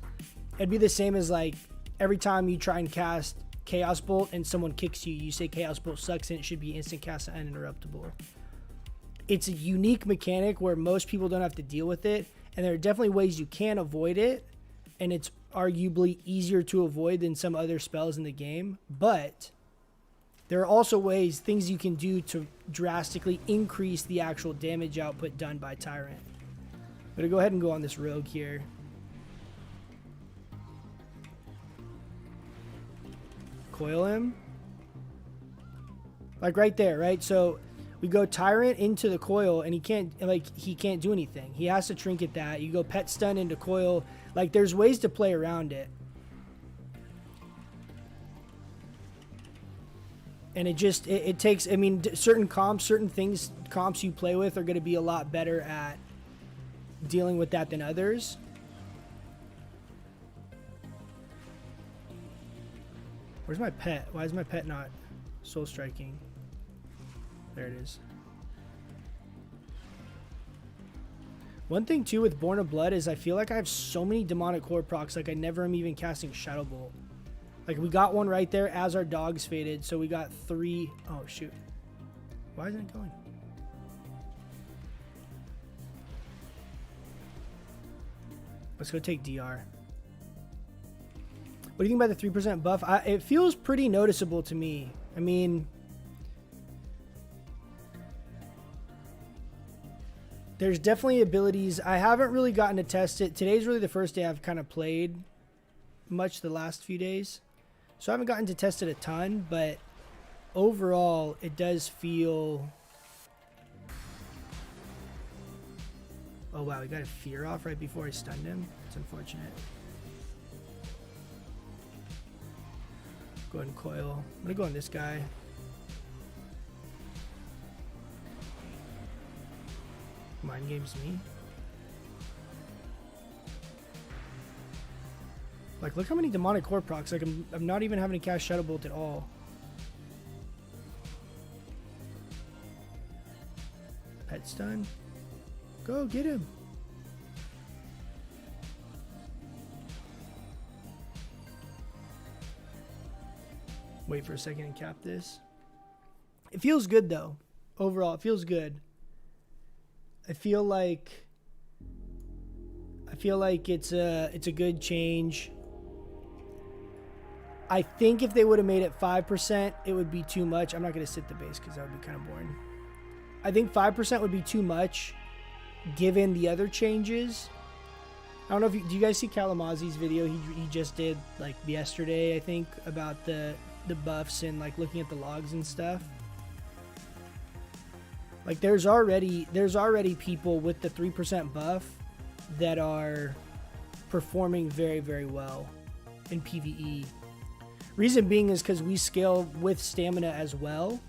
A: It'd be the same as like every time you try and cast Chaos Bolt and someone kicks you, you say Chaos Bolt sucks and it should be instant cast and uninterruptible. It's a unique mechanic where most people don't have to deal with it, and there are definitely ways you can avoid it, and it's arguably easier to avoid than some other spells in the game, but there are also things you can do to drastically increase the actual damage output done by Tyrant. I'm going to go ahead and go on this rogue here. Coil him. Like right there, right? So we go Tyrant into the coil and he can't do anything. He has to trinket that. You go pet stun into coil. Like there's ways to play around it. And it takes, I mean, certain comps you play with are going to be a lot better at dealing with that than others. Where's my pet? Why is my pet not soul striking? There it is. One thing too with Born of Blood is I feel like I have so many demonic core procs, like I never am even casting Shadow Bolt. Like we got one right there as our dogs faded, so we got 3. Oh shoot. Why isn't it going? Let's go take DR. What do you think about the 3% buff? It feels pretty noticeable to me. I mean, there's definitely abilities. I haven't really gotten to test it. Today's really the first day I've kind of played much the last few days. So I haven't gotten to test it a ton, but overall it does feel... Oh wow, we got a fear off right before I stunned him. It's unfortunate. Go ahead and coil. I'm gonna go on this guy. Mind games me. Like, look how many demonic core procs. Like, I'm not even having to cast Shadow Bolt at all. Pet stun. Go get him. Wait for a second and cap this. It feels good though. Overall, it feels good. I feel like it's a good change. I think if they would have made it 5%, it would be too much. I'm not going to sit the base because that would be kind of boring. I think 5% would be too much given the other changes. I don't know if do you guys see Kalamazi's video he just did like yesterday, I think, about the buffs and like looking at the logs and stuff. Like there's already people with the 3% buff that are performing very, very well in PvE. Reason being is because we scale with stamina as well.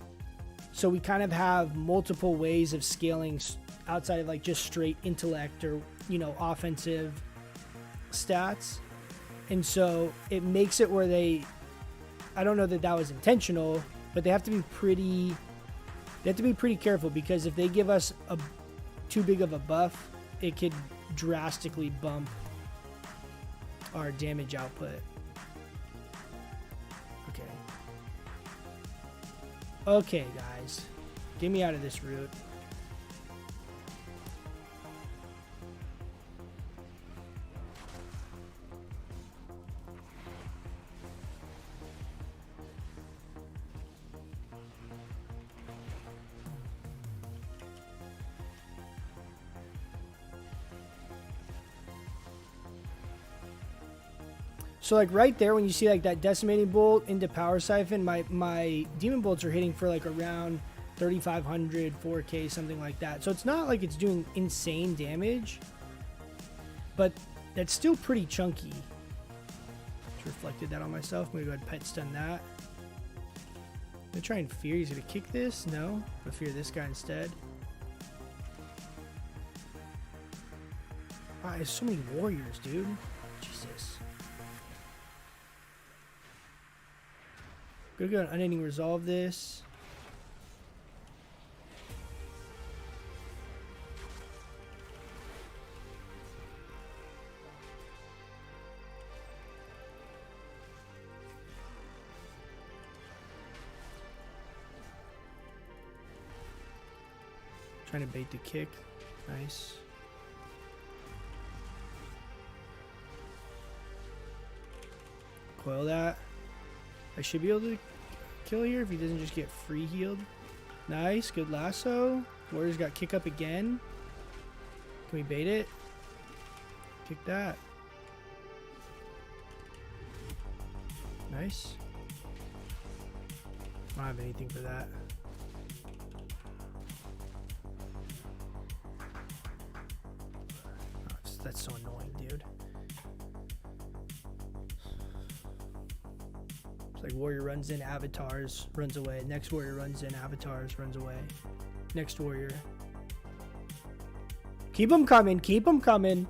A: So we kind of have multiple ways of scaling outside of like just straight intellect or, you know, offensive stats. And so it makes it where I don't know that was intentional, but they have to be pretty careful, because if they give us too big of a buff, it could drastically bump our damage output. Okay, guys. Get me out of this route. So like right there, when you see like that decimating bolt into power siphon, my demon bolts are hitting for like around 3,500, 4K, something like that. So it's not like it's doing insane damage, but that's still pretty chunky. Just reflected that on myself. I'm gonna go ahead and pet stun that. I'm gonna try and fear. He's gonna kick this. No, I'm gonna fear this guy instead. Wow, there's so many warriors, dude. Jesus. Gonna go and unending resolve this. Trying to bait the kick. Nice. Coil that. I should be able to kill here if he doesn't just get free healed. Nice, good lasso. Warrior's got kick up again. Can we bait it? Kick that. Nice. I don't have anything for that. Oh, that's so annoying, dude. Like warrior runs in, avatars, runs away. Next warrior runs in, avatars, runs away. Next warrior. Keep them coming. Keep them coming.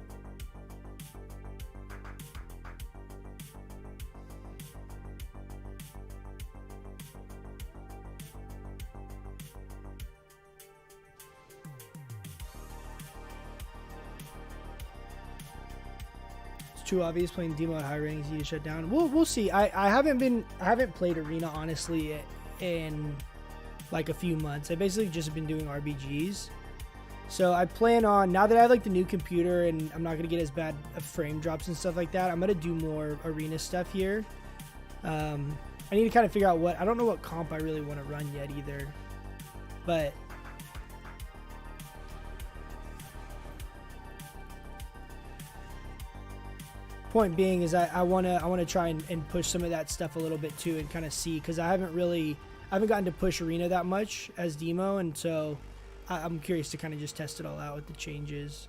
A: Too obvious playing demo at high ratings, you shut down. We'll see. I haven't played arena honestly in like a few months. I basically just been doing RBGs. So I plan on, now that I have like the new computer and I'm not gonna get as bad of frame drops and stuff like that, I'm gonna do more arena stuff here. I need to kind of figure out I don't know what comp I really want to run yet either, but point being is I want to try and push some of that stuff a little bit too, and kind of see, because I haven't gotten to push arena that much as demo, and so I'm curious to kind of just test it all out with the changes.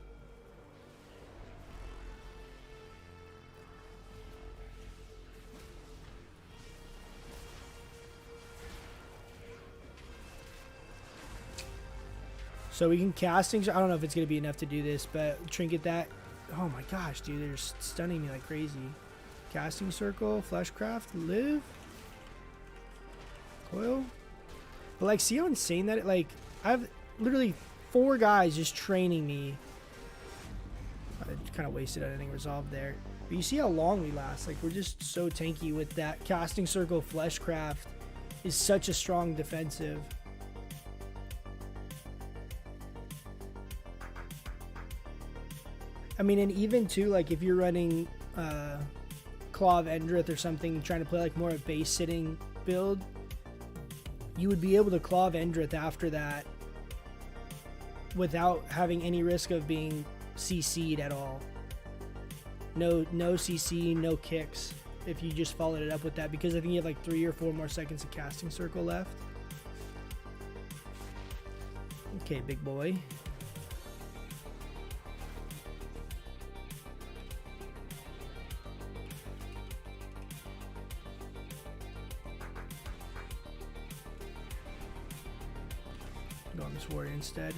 A: So we can casting. I don't know if it's going to be enough to do this, but trinket that. Oh my gosh, dude. They're stunning me like crazy. Casting circle, fleshcraft, live. Coil. But like, see how insane that, like, I have literally 4 guys just training me. I kind of wasted anything resolved there. But you see how long we last. Like, we're just so tanky with that. Casting circle, fleshcraft is such a strong defensive. I mean, and even too, like, if you're running Claw of Endrith or something, trying to play like more a base sitting build, you would be able to Claw of Endrith after that without having any risk of being CC'd at all. No CC, no kicks if you just followed it up with that, because I think you have like 3 or 4 more seconds of casting circle left. Okay, big boy. Go on this warrior instead.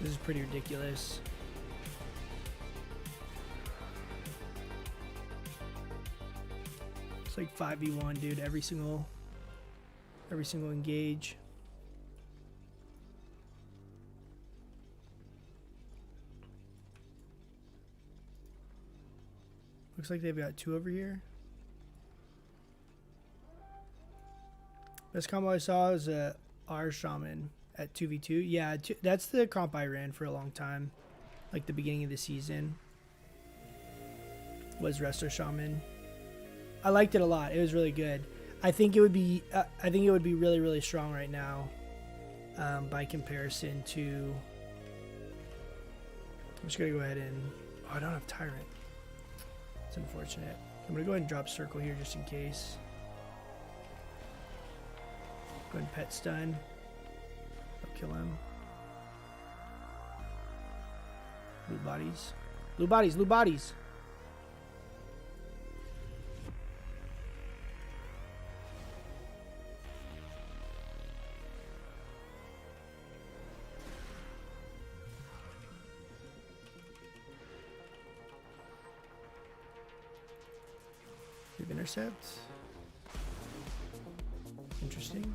A: This is pretty ridiculous. It's like 5v1, dude. Every single engage. Looks like they've got 2 over here. Best combo I saw is a R Shaman at 2v2. Yeah, that's the comp I ran for a long time. Like the beginning of the season was Resto Shaman. I liked it a lot. It was really good. I think it would be really, really strong right now, by comparison to. I'm just gonna go ahead and. Oh, I don't have Tyrant. It's unfortunate. I'm gonna go ahead and drop Circle here just in case. Go ahead and pet stun. I'll kill him. Loot bodies. Loot bodies. Loot bodies. Intercept. Interesting.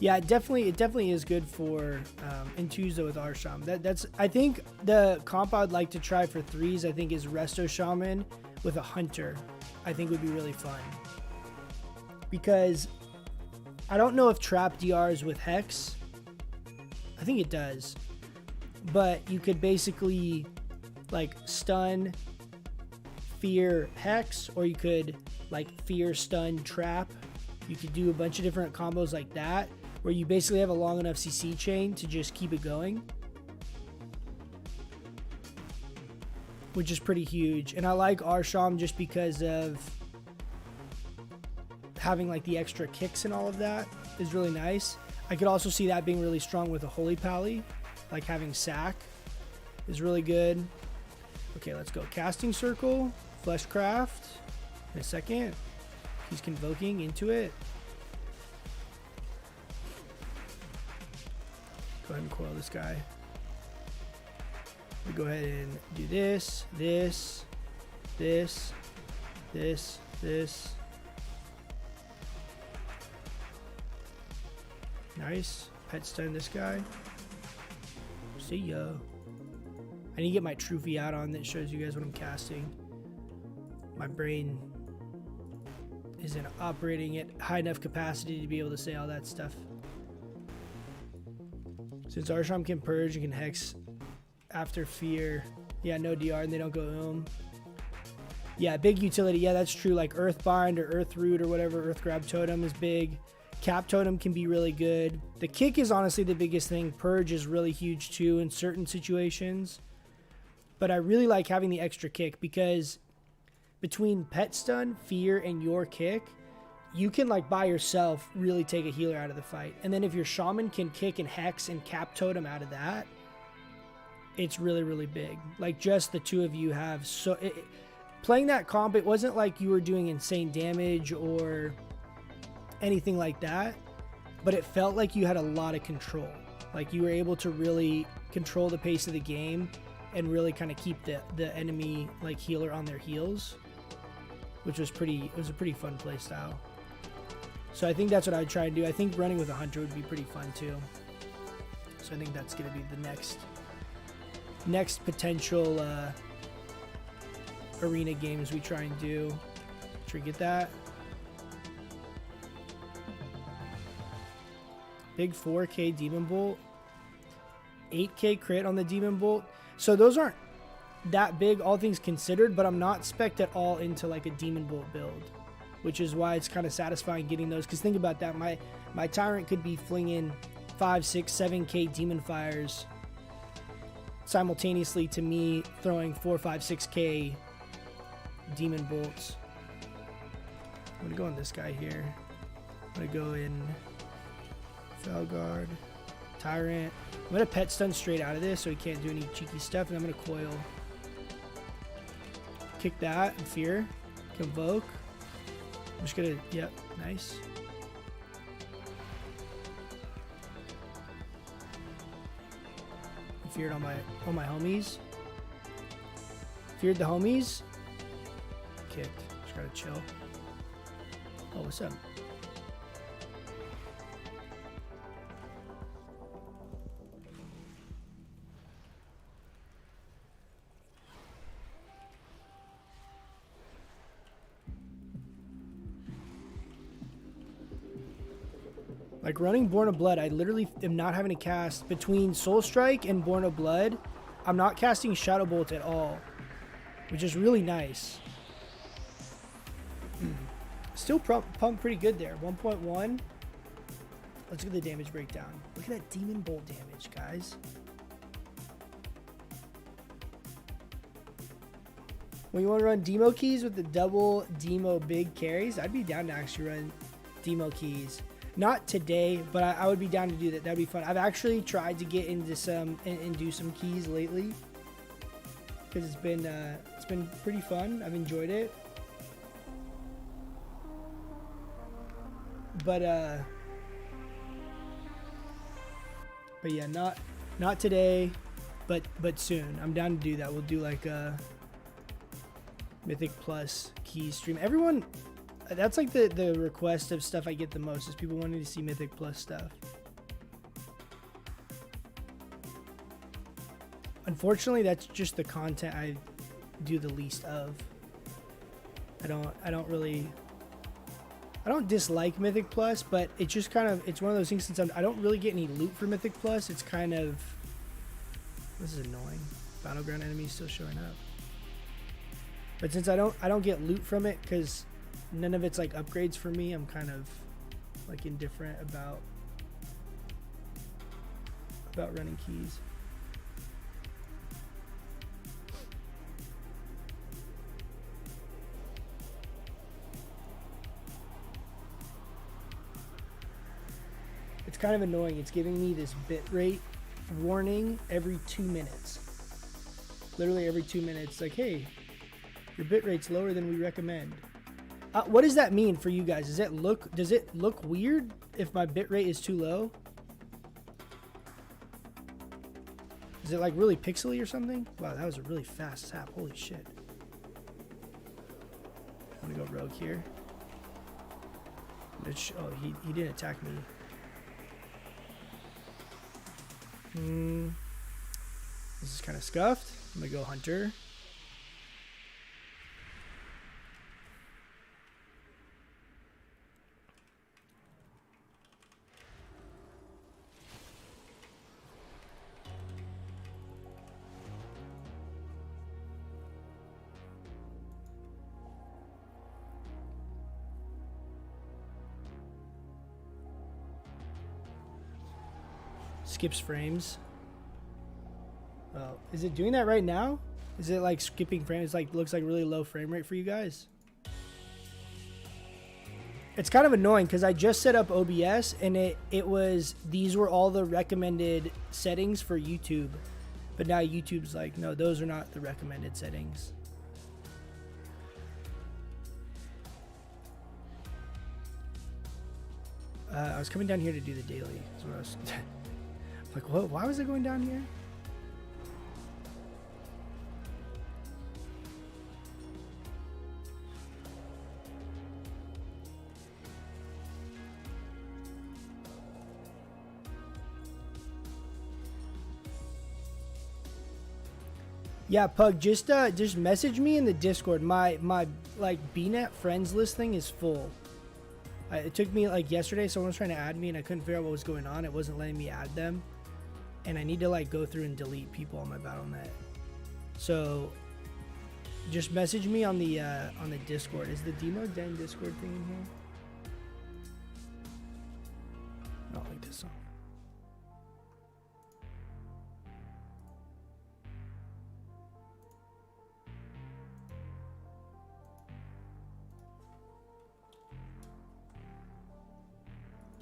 A: Yeah, it definitely is good for Intuzo with Arsham. That's I think the comp I'd like to try for 3s, I think, is Resto Shaman with a Hunter. I think would be really fun. Because I don't know if Trap DRs with Hex. I think it does. But you could basically like stun, fear, Hex, or you could like fear, stun, trap. You could do a bunch of different combos like that, where you basically have a long enough CC chain to just keep it going, which is pretty huge. And I like Arsham just because of having like the extra kicks and all of that is really nice. I could also see that being really strong with a Holy Pally, like having Sack is really good. Okay, let's go. Casting Circle, Fleshcraft in a second. He's convoking into it. Go ahead and coil this guy. We go ahead and do this, this, this, this, this. Nice. Pet stun this guy. See ya. I need to get my Trophy out on that shows you guys what I'm casting. My brain isn't operating at high enough capacity to be able to say all that stuff. Since Arsham can purge and can hex after fear, yeah, no DR and they don't go Yeah, big utility. Yeah, that's true. Like Earthbind or Earth Root or whatever, Earth Grab Totem is big. Cap Totem can be really good. The kick is honestly the biggest thing. Purge is really huge too in certain situations. But I really like having the extra kick because between Pet Stun, Fear, and your kick, you can like by yourself really take a healer out of the fight. And then if your Shaman can kick and Hex and Cap Totem out of that, it's really, really big. Like just the two of you have so... playing that comp, it wasn't like you were doing insane damage or anything like that, but it felt like you had a lot of control. Like you were able to really control the pace of the game and really kind of keep the enemy like healer on their heels, which was it was a pretty fun play style. So I think that's what I'd try and do. I think running with a hunter would be pretty fun too. So I think that's going to be the next potential arena games we try and do. Should we get that? Big 4K Demon Bolt. 8K crit on the Demon Bolt. So those aren't that big, all things considered, but I'm not spec'd at all into like a Demon Bolt build, which is why it's kind of satisfying getting those. Because think about that, my Tyrant could be flinging 5, 6, 7K Demon Fires simultaneously to me throwing 4, 5, 6K Demon Bolts. I'm going to go on this guy here. I'm going to go in Felguard, Tyrant. I'm going to Pet Stun straight out of this so he can't do any cheeky stuff, and I'm going to Coil. Kick that and Fear. Convoke. I'm just going to, yep, nice. Feared on my homies. Feared the homies. Kicked. Just gotta chill. Oh, what's up? Like running Born of Blood, I literally am not having to cast between Soul Strike and Born of Blood. I'm not casting Shadow Bolt at all, which is really nice. Still pumped pretty good there. 1.1. Let's look at the damage breakdown. Look at that Demon Bolt damage, guys. When you want to run Demo Keys with the double Demo big carries, I'd be down to actually run Demo Keys. Not today, but I would be down to do that. That'd be fun. I've actually tried to get into some and do some keys lately because it's been pretty fun. I've enjoyed it, but yeah, not today, but soon. I'm down to do that. We'll do like a Mythic Plus keys stream. Everyone. That's like the request of stuff I get the most is people wanting to see Mythic Plus stuff. Unfortunately, that's just the content I do the least of. I don't dislike Mythic Plus, but it just kind of, it's one of those things since I don't really get any loot for Mythic Plus. It's kind of, this is annoying. Battleground enemies still showing up. But since I don't get loot from it because none of it's like upgrades for me, I'm kind of like indifferent about running keys. It's kind of annoying. It's giving me this bitrate warning every 2 minutes. Literally every 2 minutes. Like, hey, your bitrate's lower than we recommend. What does that mean for you guys? Does it look weird if my bitrate is too low? Is it like really pixely or something? Wow, that was a really fast sap. Holy shit. I'm gonna go rogue here. Oh, he didn't attack me. This is kind of scuffed. I'm gonna go hunter. Skips frames. Oh, is it doing that right now? Is it like skipping frames? Like looks like really low frame rate for you guys. It's kind of annoying because I just set up OBS and it was, these were all the recommended settings for YouTube. But now YouTube's like, no, those are not the recommended settings. I was coming down here to do the daily. That's what I was like, what? Why was I going down here? Yeah, Pug, just message me in the Discord. My like BNet friends list thing is full. It took me like yesterday, someone was trying to add me and I couldn't figure out what was going on. It wasn't letting me add them. And I need to like go through and delete people on my Battle.net. So just message me on the Discord. Is the Demo Den Discord thing in here? I don't like this song.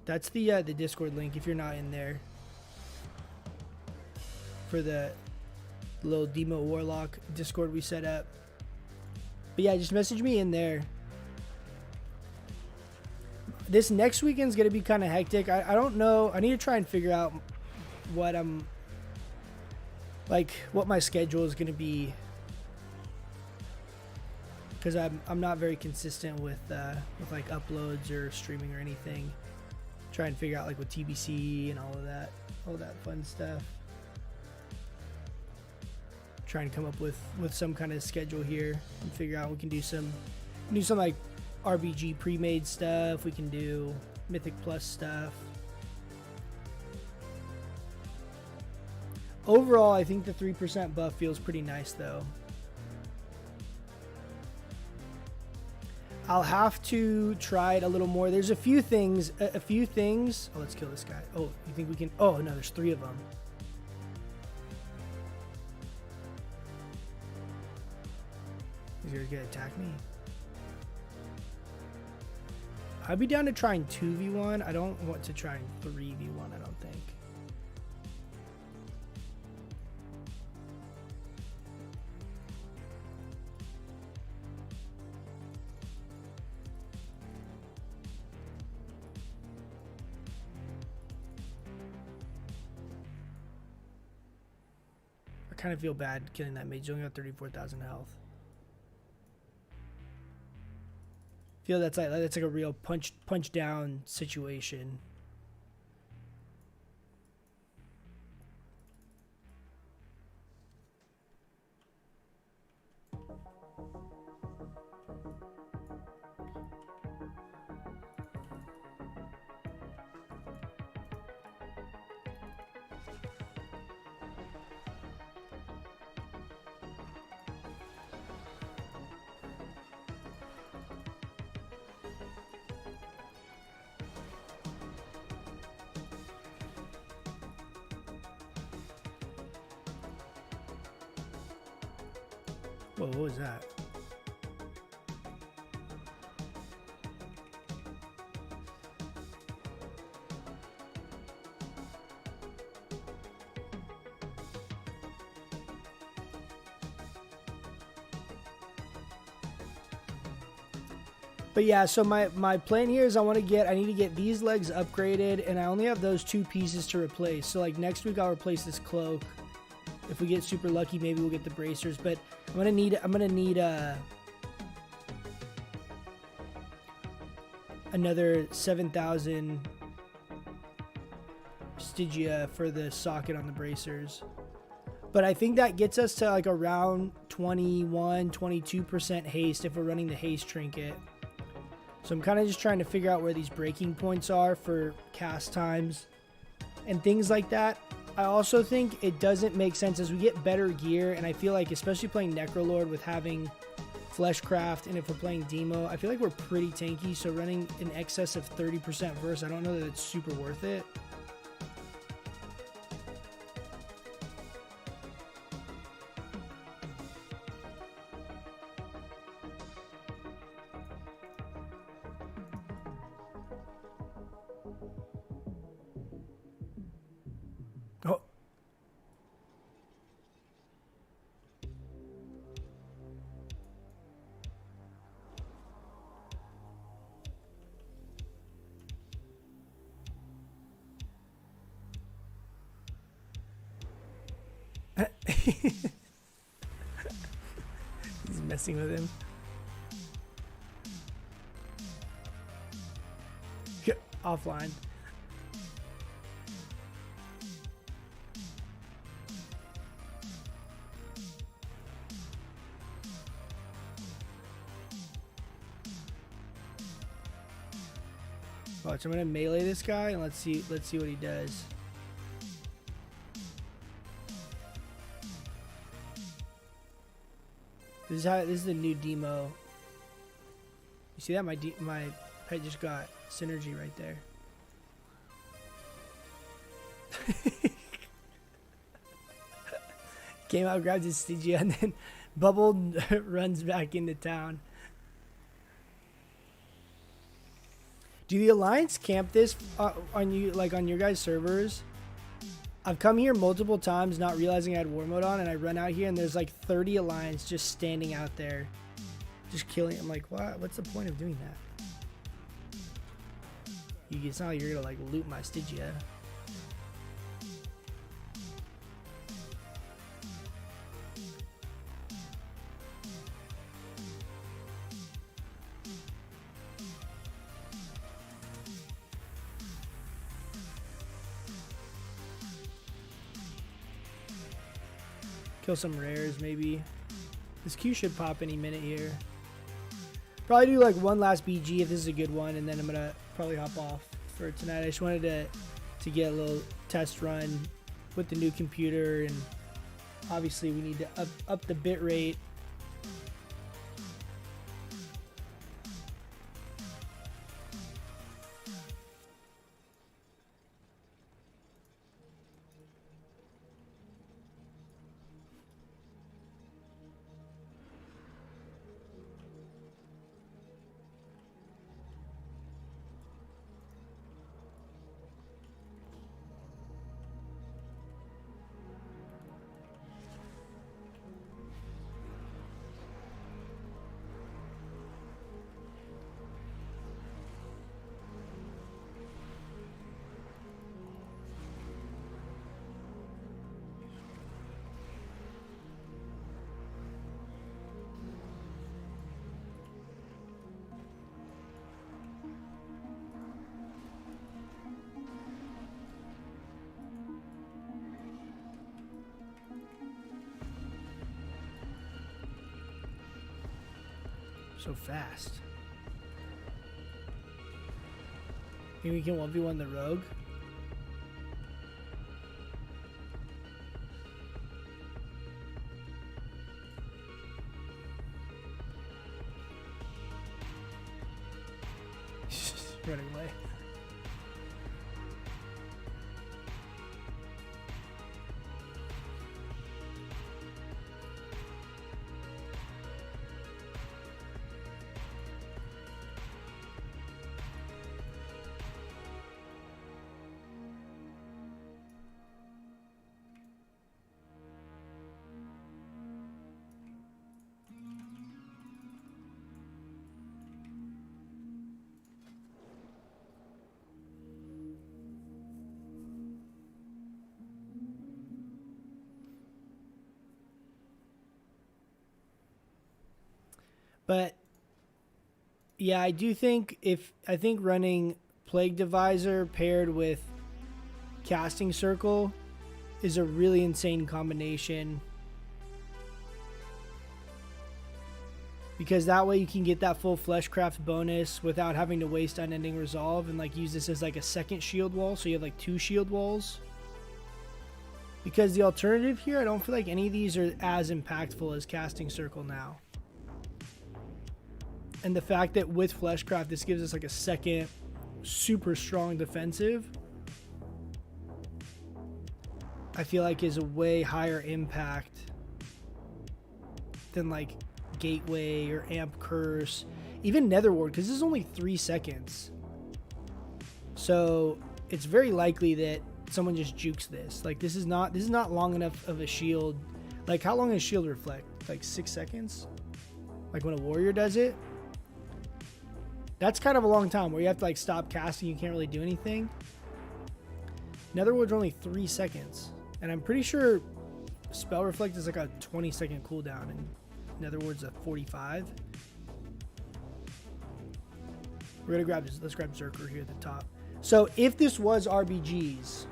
A: That's the Discord link if you're not in there for the little Demo Warlock Discord we set up. But yeah, just message me in there. This next weekend's gonna be kind of hectic. I don't know. I need to try and figure out what what my schedule is gonna be, because I'm not very consistent with like uploads or streaming or anything. Try and figure out like with TBC and all that fun stuff. Try and come up with some kind of schedule here and figure out we can do some like RBG pre-made stuff. We can do Mythic Plus stuff. Overall, I think the 3% buff feels pretty nice though. I'll have to try it a little more. There's a few things. Oh, let's kill this guy. Oh, you think we can? Oh, no, there's 3 of them. These guys gonna attack me. I'd be down to trying 2v1. I don't want to try 3v1, I don't think. I kind of feel bad killing that mage. He's only got 34,000 health. I feel that's like a real punch down situation. Whoa, what was that? But yeah, so my plan here is I need to get these legs upgraded, and I only have those 2 pieces to replace. So like next week I'll replace this cloak. If we get super lucky, maybe we'll get the bracers, but I'm gonna need another 7,000 Stygia for the socket on the bracers. But I think that gets us to like around 21-22% haste if we're running the haste trinket. So I'm kind of just trying to figure out where these breaking points are for cast times and things like that. I also think it doesn't make sense as we get better gear, and I feel like especially playing Necrolord with having Fleshcraft, and if we're playing Demo, I feel like we're pretty tanky, so running in excess of 30% verse, I don't know that it's super worth it. Oh. He's messing with him. Offline. Watch, I'm gonna melee this guy and let's see what he does. This is the new demo. You see that my pet just got synergy right there. Came out, grabbed his Stygia, and then bubbled, runs back into town. Do the Alliance camp this on your guys' servers? I've come here multiple times not realizing I had war mode on, and I run out here and there's like 30 Alliance just standing out there, just killing. I'm like, what? What's the point of doing that? It's not like you're gonna like loot my Stygia. Kill some rares, maybe. This Q should pop any minute here. Probably do like one last BG if this is a good one, and then I'm gonna probably hop off for tonight. I just wanted to get a little test run with the new computer, and obviously we need to up the bit rate. So fast. Maybe we can 1v1 the rogue. Running away. But yeah, I do think running Plague Divisor paired with Casting Circle is a really insane combination, because that way you can get that full Fleshcraft bonus without having to waste Unending Resolve, and like use this as like a second shield wall, so you have like 2 shield walls. Because the alternative here, I don't feel like any of these are as impactful as Casting Circle now. And the fact that with Fleshcraft, this gives us like a second super strong defensive, I feel like is a way higher impact than like Gateway or Amp Curse, even Netherward, because this is only 3 seconds. So it's very likely that someone just jukes this. Like this is not long enough of a shield. Like how long is shield reflect? Like 6 seconds? Like when a warrior does it? That's kind of a long time where you have to like stop casting, you can't really do anything. Netherward's only 3 seconds. And I'm pretty sure spell reflect is like a 20-second cooldown and Netherward's a 45. We're gonna grab this. Let's grab Zerker here at the top. So if this was RBGs,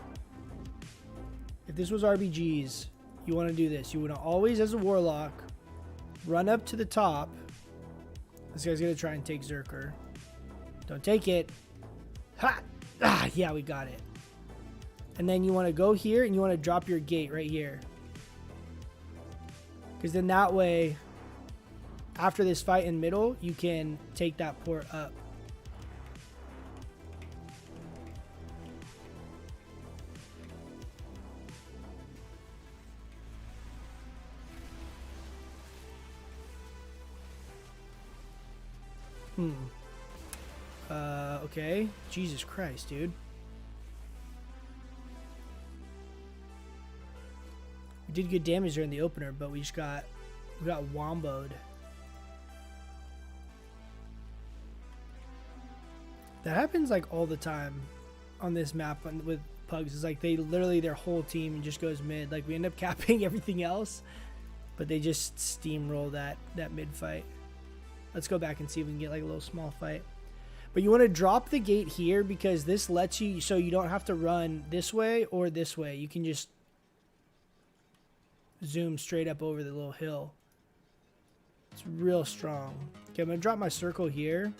A: you want to do this. You want to always, as a Warlock, run up to the top. This guy's gonna try and take Zerker. Don't take it. Ha! Ah, yeah, we got it. And then you want to go here and you want to drop your gate right here. Because then that way, after this fight in middle, you can take that port up. Okay. Jesus Christ, dude. We did good damage there in the opener, but we got womboed. That happens like all the time on this map with pugs. It's like they literally, their whole team just goes mid. Like we end up capping everything else, but they just steamroll that mid fight. Let's go back and see if we can get like a little small fight. But you want to drop the gate here because this lets you, so you don't have to run this way or this way. You can just zoom straight up over the little hill. It's real strong. Okay, I'm going to drop my circle here.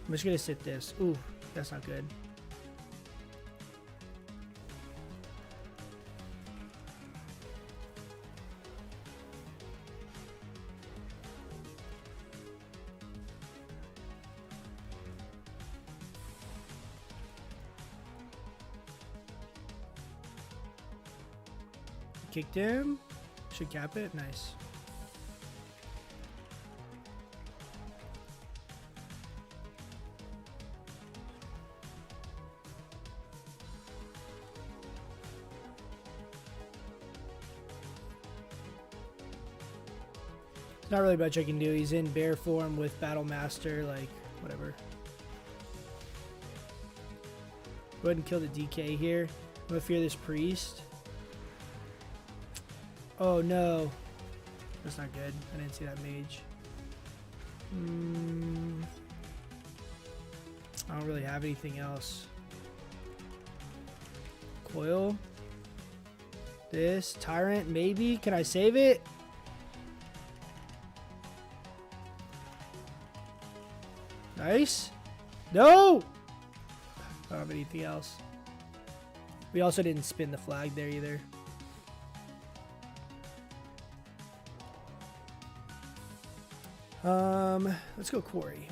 A: I'm just gonna sit this. Ooh, that's not good. Kicked him. Should cap it. Nice. Not really much I can do. He's in bear form with Battle Master, like, whatever. Go ahead and kill the DK here. I'm gonna fear this priest. Oh no. That's not good. I didn't see that mage. I don't really have anything else. Coil. This. Tyrant, maybe? Can I save it? Nice. No! I don't have anything else. We also didn't spin the flag there either. Let's go quarry.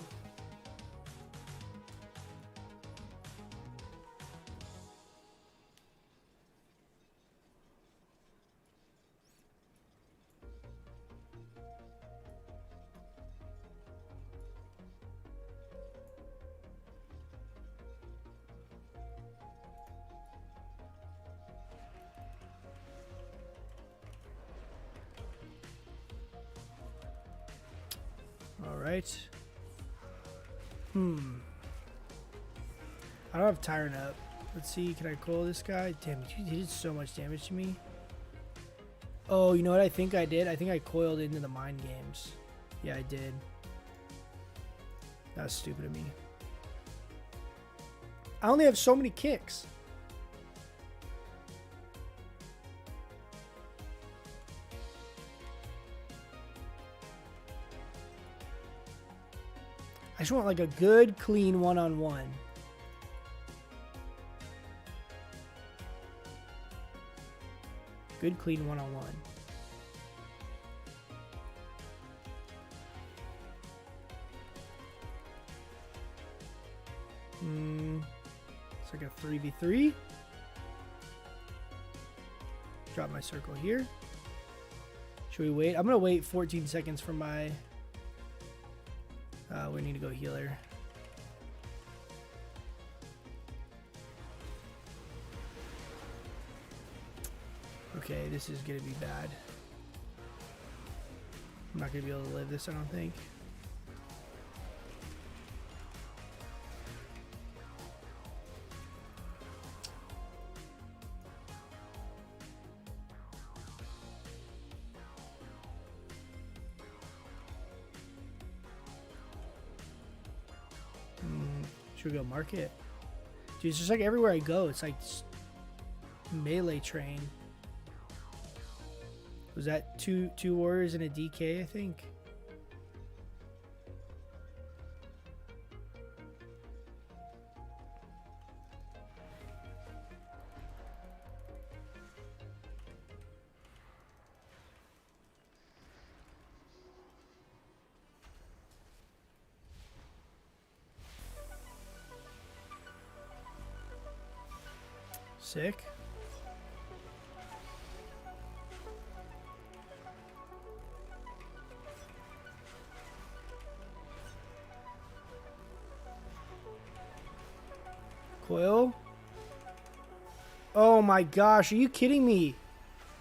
A: Alright. I don't have Tyrant up. Let's see, can I coil this guy? Damn, he did so much damage to me. Oh, you know what I think I did? I think I coiled into the mind games. Yeah, I did. That was stupid of me. I only have so many kicks. I just want like a good, clean one-on-one. Good, clean one-on-one. It's like a 3v3. Drop my circle here. Should we wait? I'm gonna wait 14 seconds for my... we need to go healer. Okay, this is gonna be bad. I'm not gonna be able to live this, I don't think. Should we go market? Dude, it's just like everywhere I go, it's like melee train. Was that two warriors and a DK, I think? Sick. Coil. Oh my gosh, are you kidding me?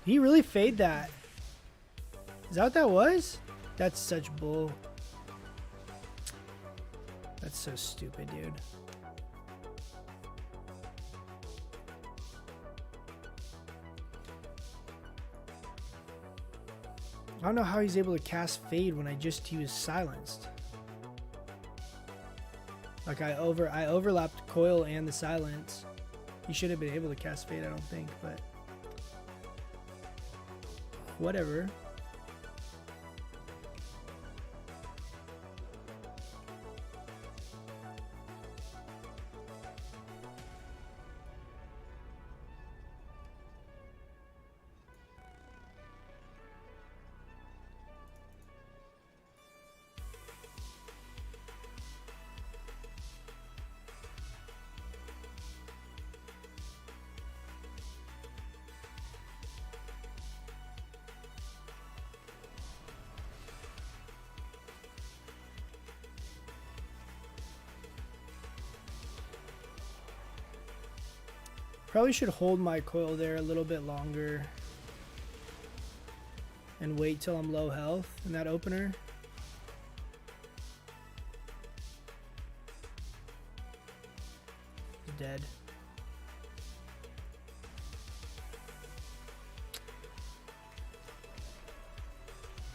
A: Did he really fade that? Is that what that was? That's such bull. That's so stupid, dude. I don't know how he's able to cast Fade when he was silenced. Like I overlapped Coil and the silence. He should have been able to cast Fade, I don't think, but whatever. Probably should hold my Coil there a little bit longer and wait till I'm low health in that opener. He's dead.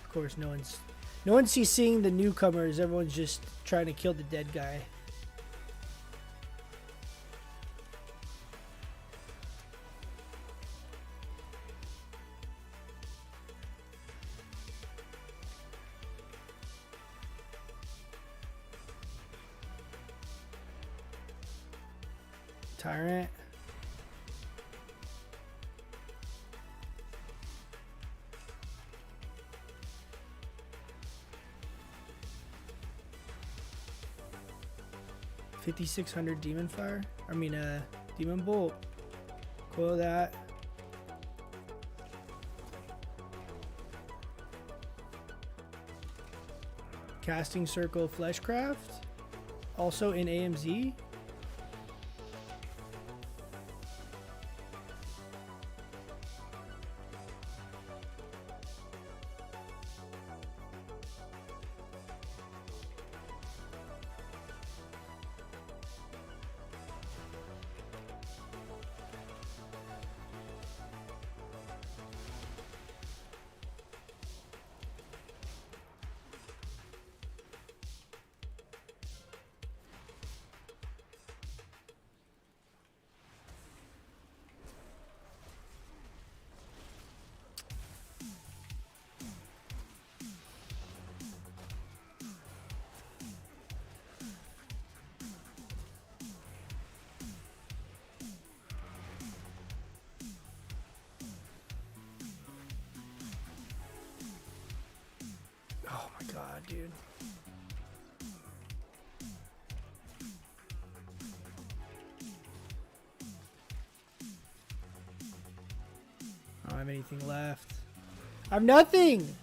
A: Of course, no one's seeing the newcomers. Everyone's just trying to kill the dead guy. Tyrant. $5,600 Demon Fire. I mean, Demon Bolt. Coil that. Casting Circle Fleshcraft. Also in AMZ. God, dude. Oh, have anything left. I have nothing!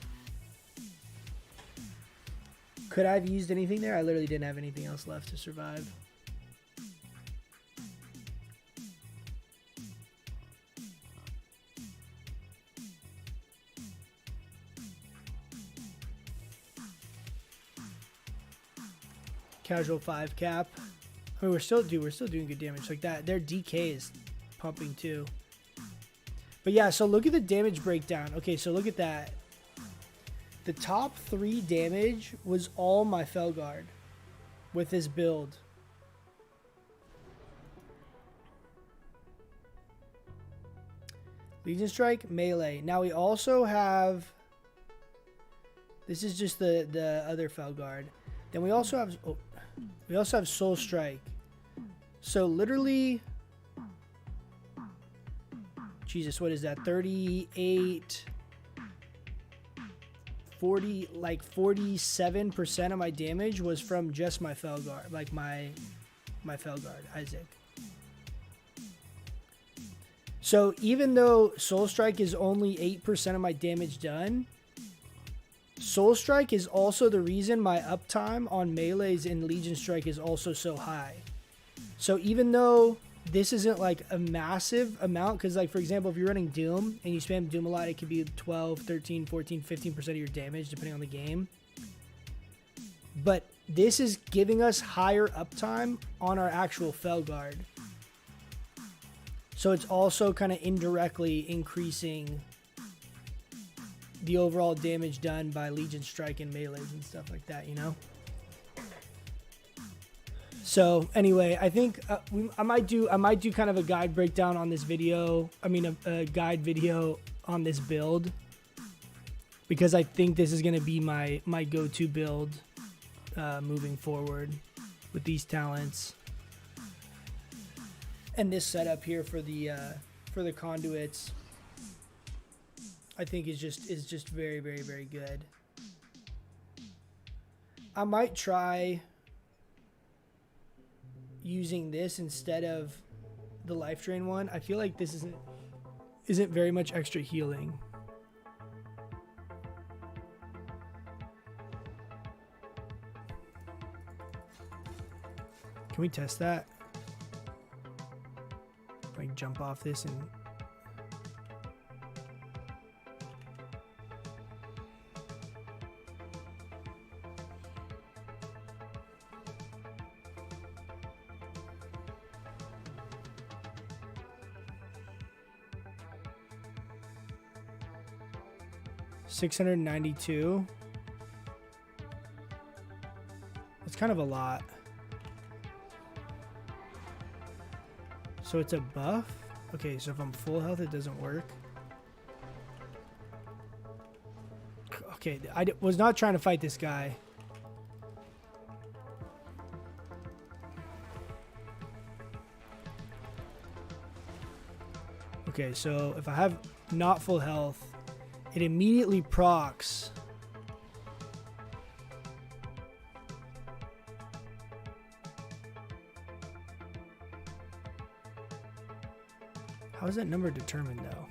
A: Could I have used anything there? I literally didn't have anything else left to survive. Casual 5 cap. I mean, we're still doing good damage like that. Their DK is pumping too. But yeah, so look at the damage breakdown. Okay, so look at that. The top 3 damage was all my Felguard with this build. Legion Strike, melee. Now we also have, this is just the other Felguard. Then we also have Soul Strike. So literally, Jesus, what is that? 38, 40, like 47% of my damage was from just my Felguard, like my Felguard, Isaac. So even though Soul Strike is only 8% of my damage done, Soul Strike is also the reason my uptime on melees in Legion Strike is also so high. So even though this isn't like a massive amount, because like for example, if you're running Doom and you spam Doom a lot, it could be 12, 13, 14, 15% of your damage depending on the game. But this is giving us higher uptime on our actual Felguard. So it's also kind of indirectly increasing the overall damage done by Legion Strike and melees and stuff like that, you know? So anyway, I think I might do kind of a guide breakdown on this video. I mean, a guide video on this build, because I think this is going to be my go-to build moving forward with these talents. And this setup here for the conduits, I think is just very, very, very good. I might try using this instead of the life drain one. I feel like this isn't very much extra healing. Can we test that? Like jump off this and $692. That's kind of a lot. So it's a buff? Okay, so if I'm full health, it doesn't work. Okay, I was not trying to fight this guy. Okay, so if I have not full health, it immediately procs. How is that number determined though?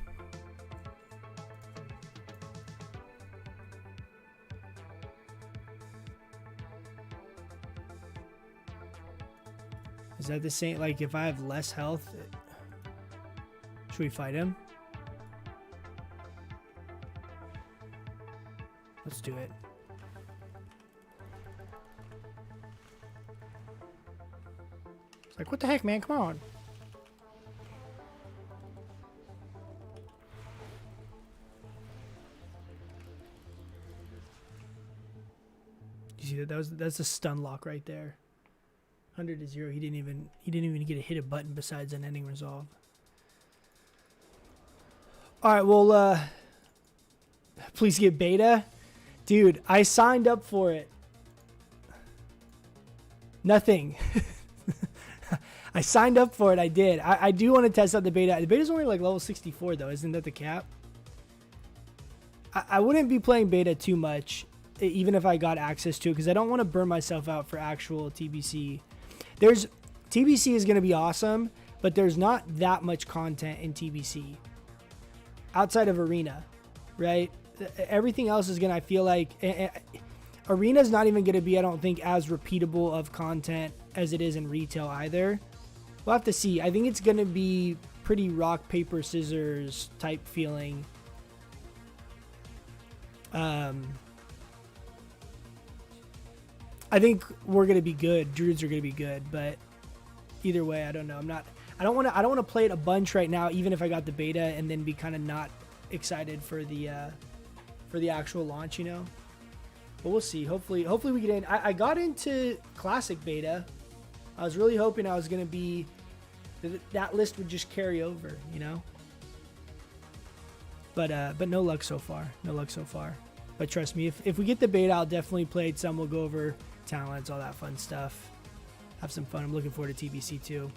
A: Is that the same? Like if I have less health, should we fight him? Let's do it. It's like, what the heck, man? Come on. You see that? That's a stun lock right there. 100 to 0. He didn't even get to hit a button besides an ending resolve. All right, well, please get beta. Dude, I signed up for it. Nothing. I signed up for it. I did. I do want to test out the beta. The beta's only like level 64 though. Isn't that the cap? I wouldn't be playing beta too much, even if I got access to it, because I don't want to burn myself out for actual TBC. TBC is going to be awesome, but there's not that much content in TBC. outside of Arena, right? Everything else is gonna, I feel like, Arena's not even gonna be, I don't think, as repeatable of content as it is in retail either. We'll have to see. I think it's gonna be pretty rock, paper, scissors type feeling. I think we're gonna be good. Druids are gonna be good, but either way, I don't know. I don't want to play it a bunch right now, even if I got the beta, and then be kind of not excited for the actual launch, you know. But we'll see. Hopefully we get in. I got into classic beta. I was really hoping I was gonna be that list would just carry over, you know. But no luck so far. No luck so far. But trust me, if we get the beta, I'll definitely play it some. We'll go over talents, all that fun stuff. Have some fun. I'm looking forward to TBC too.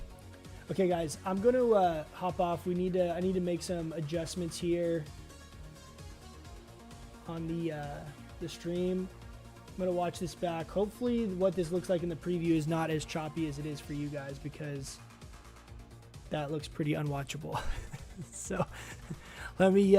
A: Okay, guys, I'm gonna hop off. I need to make some adjustments here on the stream. I'm gonna watch this back. Hopefully, what this looks like in the preview is not as choppy as it is for you guys, because that looks pretty unwatchable. So let me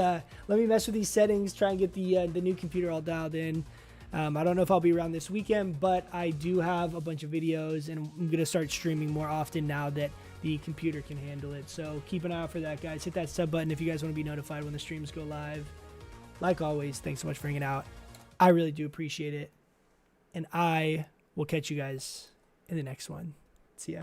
A: mess with these settings, try and get the new computer all dialed in. I don't know if I'll be around this weekend, but I do have a bunch of videos, and I'm gonna start streaming more often now that the computer can handle it. So keep an eye out for that, guys. Hit that sub button if you guys want to be notified when the streams go live. Like always, thanks so much for hanging out. I really do appreciate it, and I will catch you guys in the next one. See ya.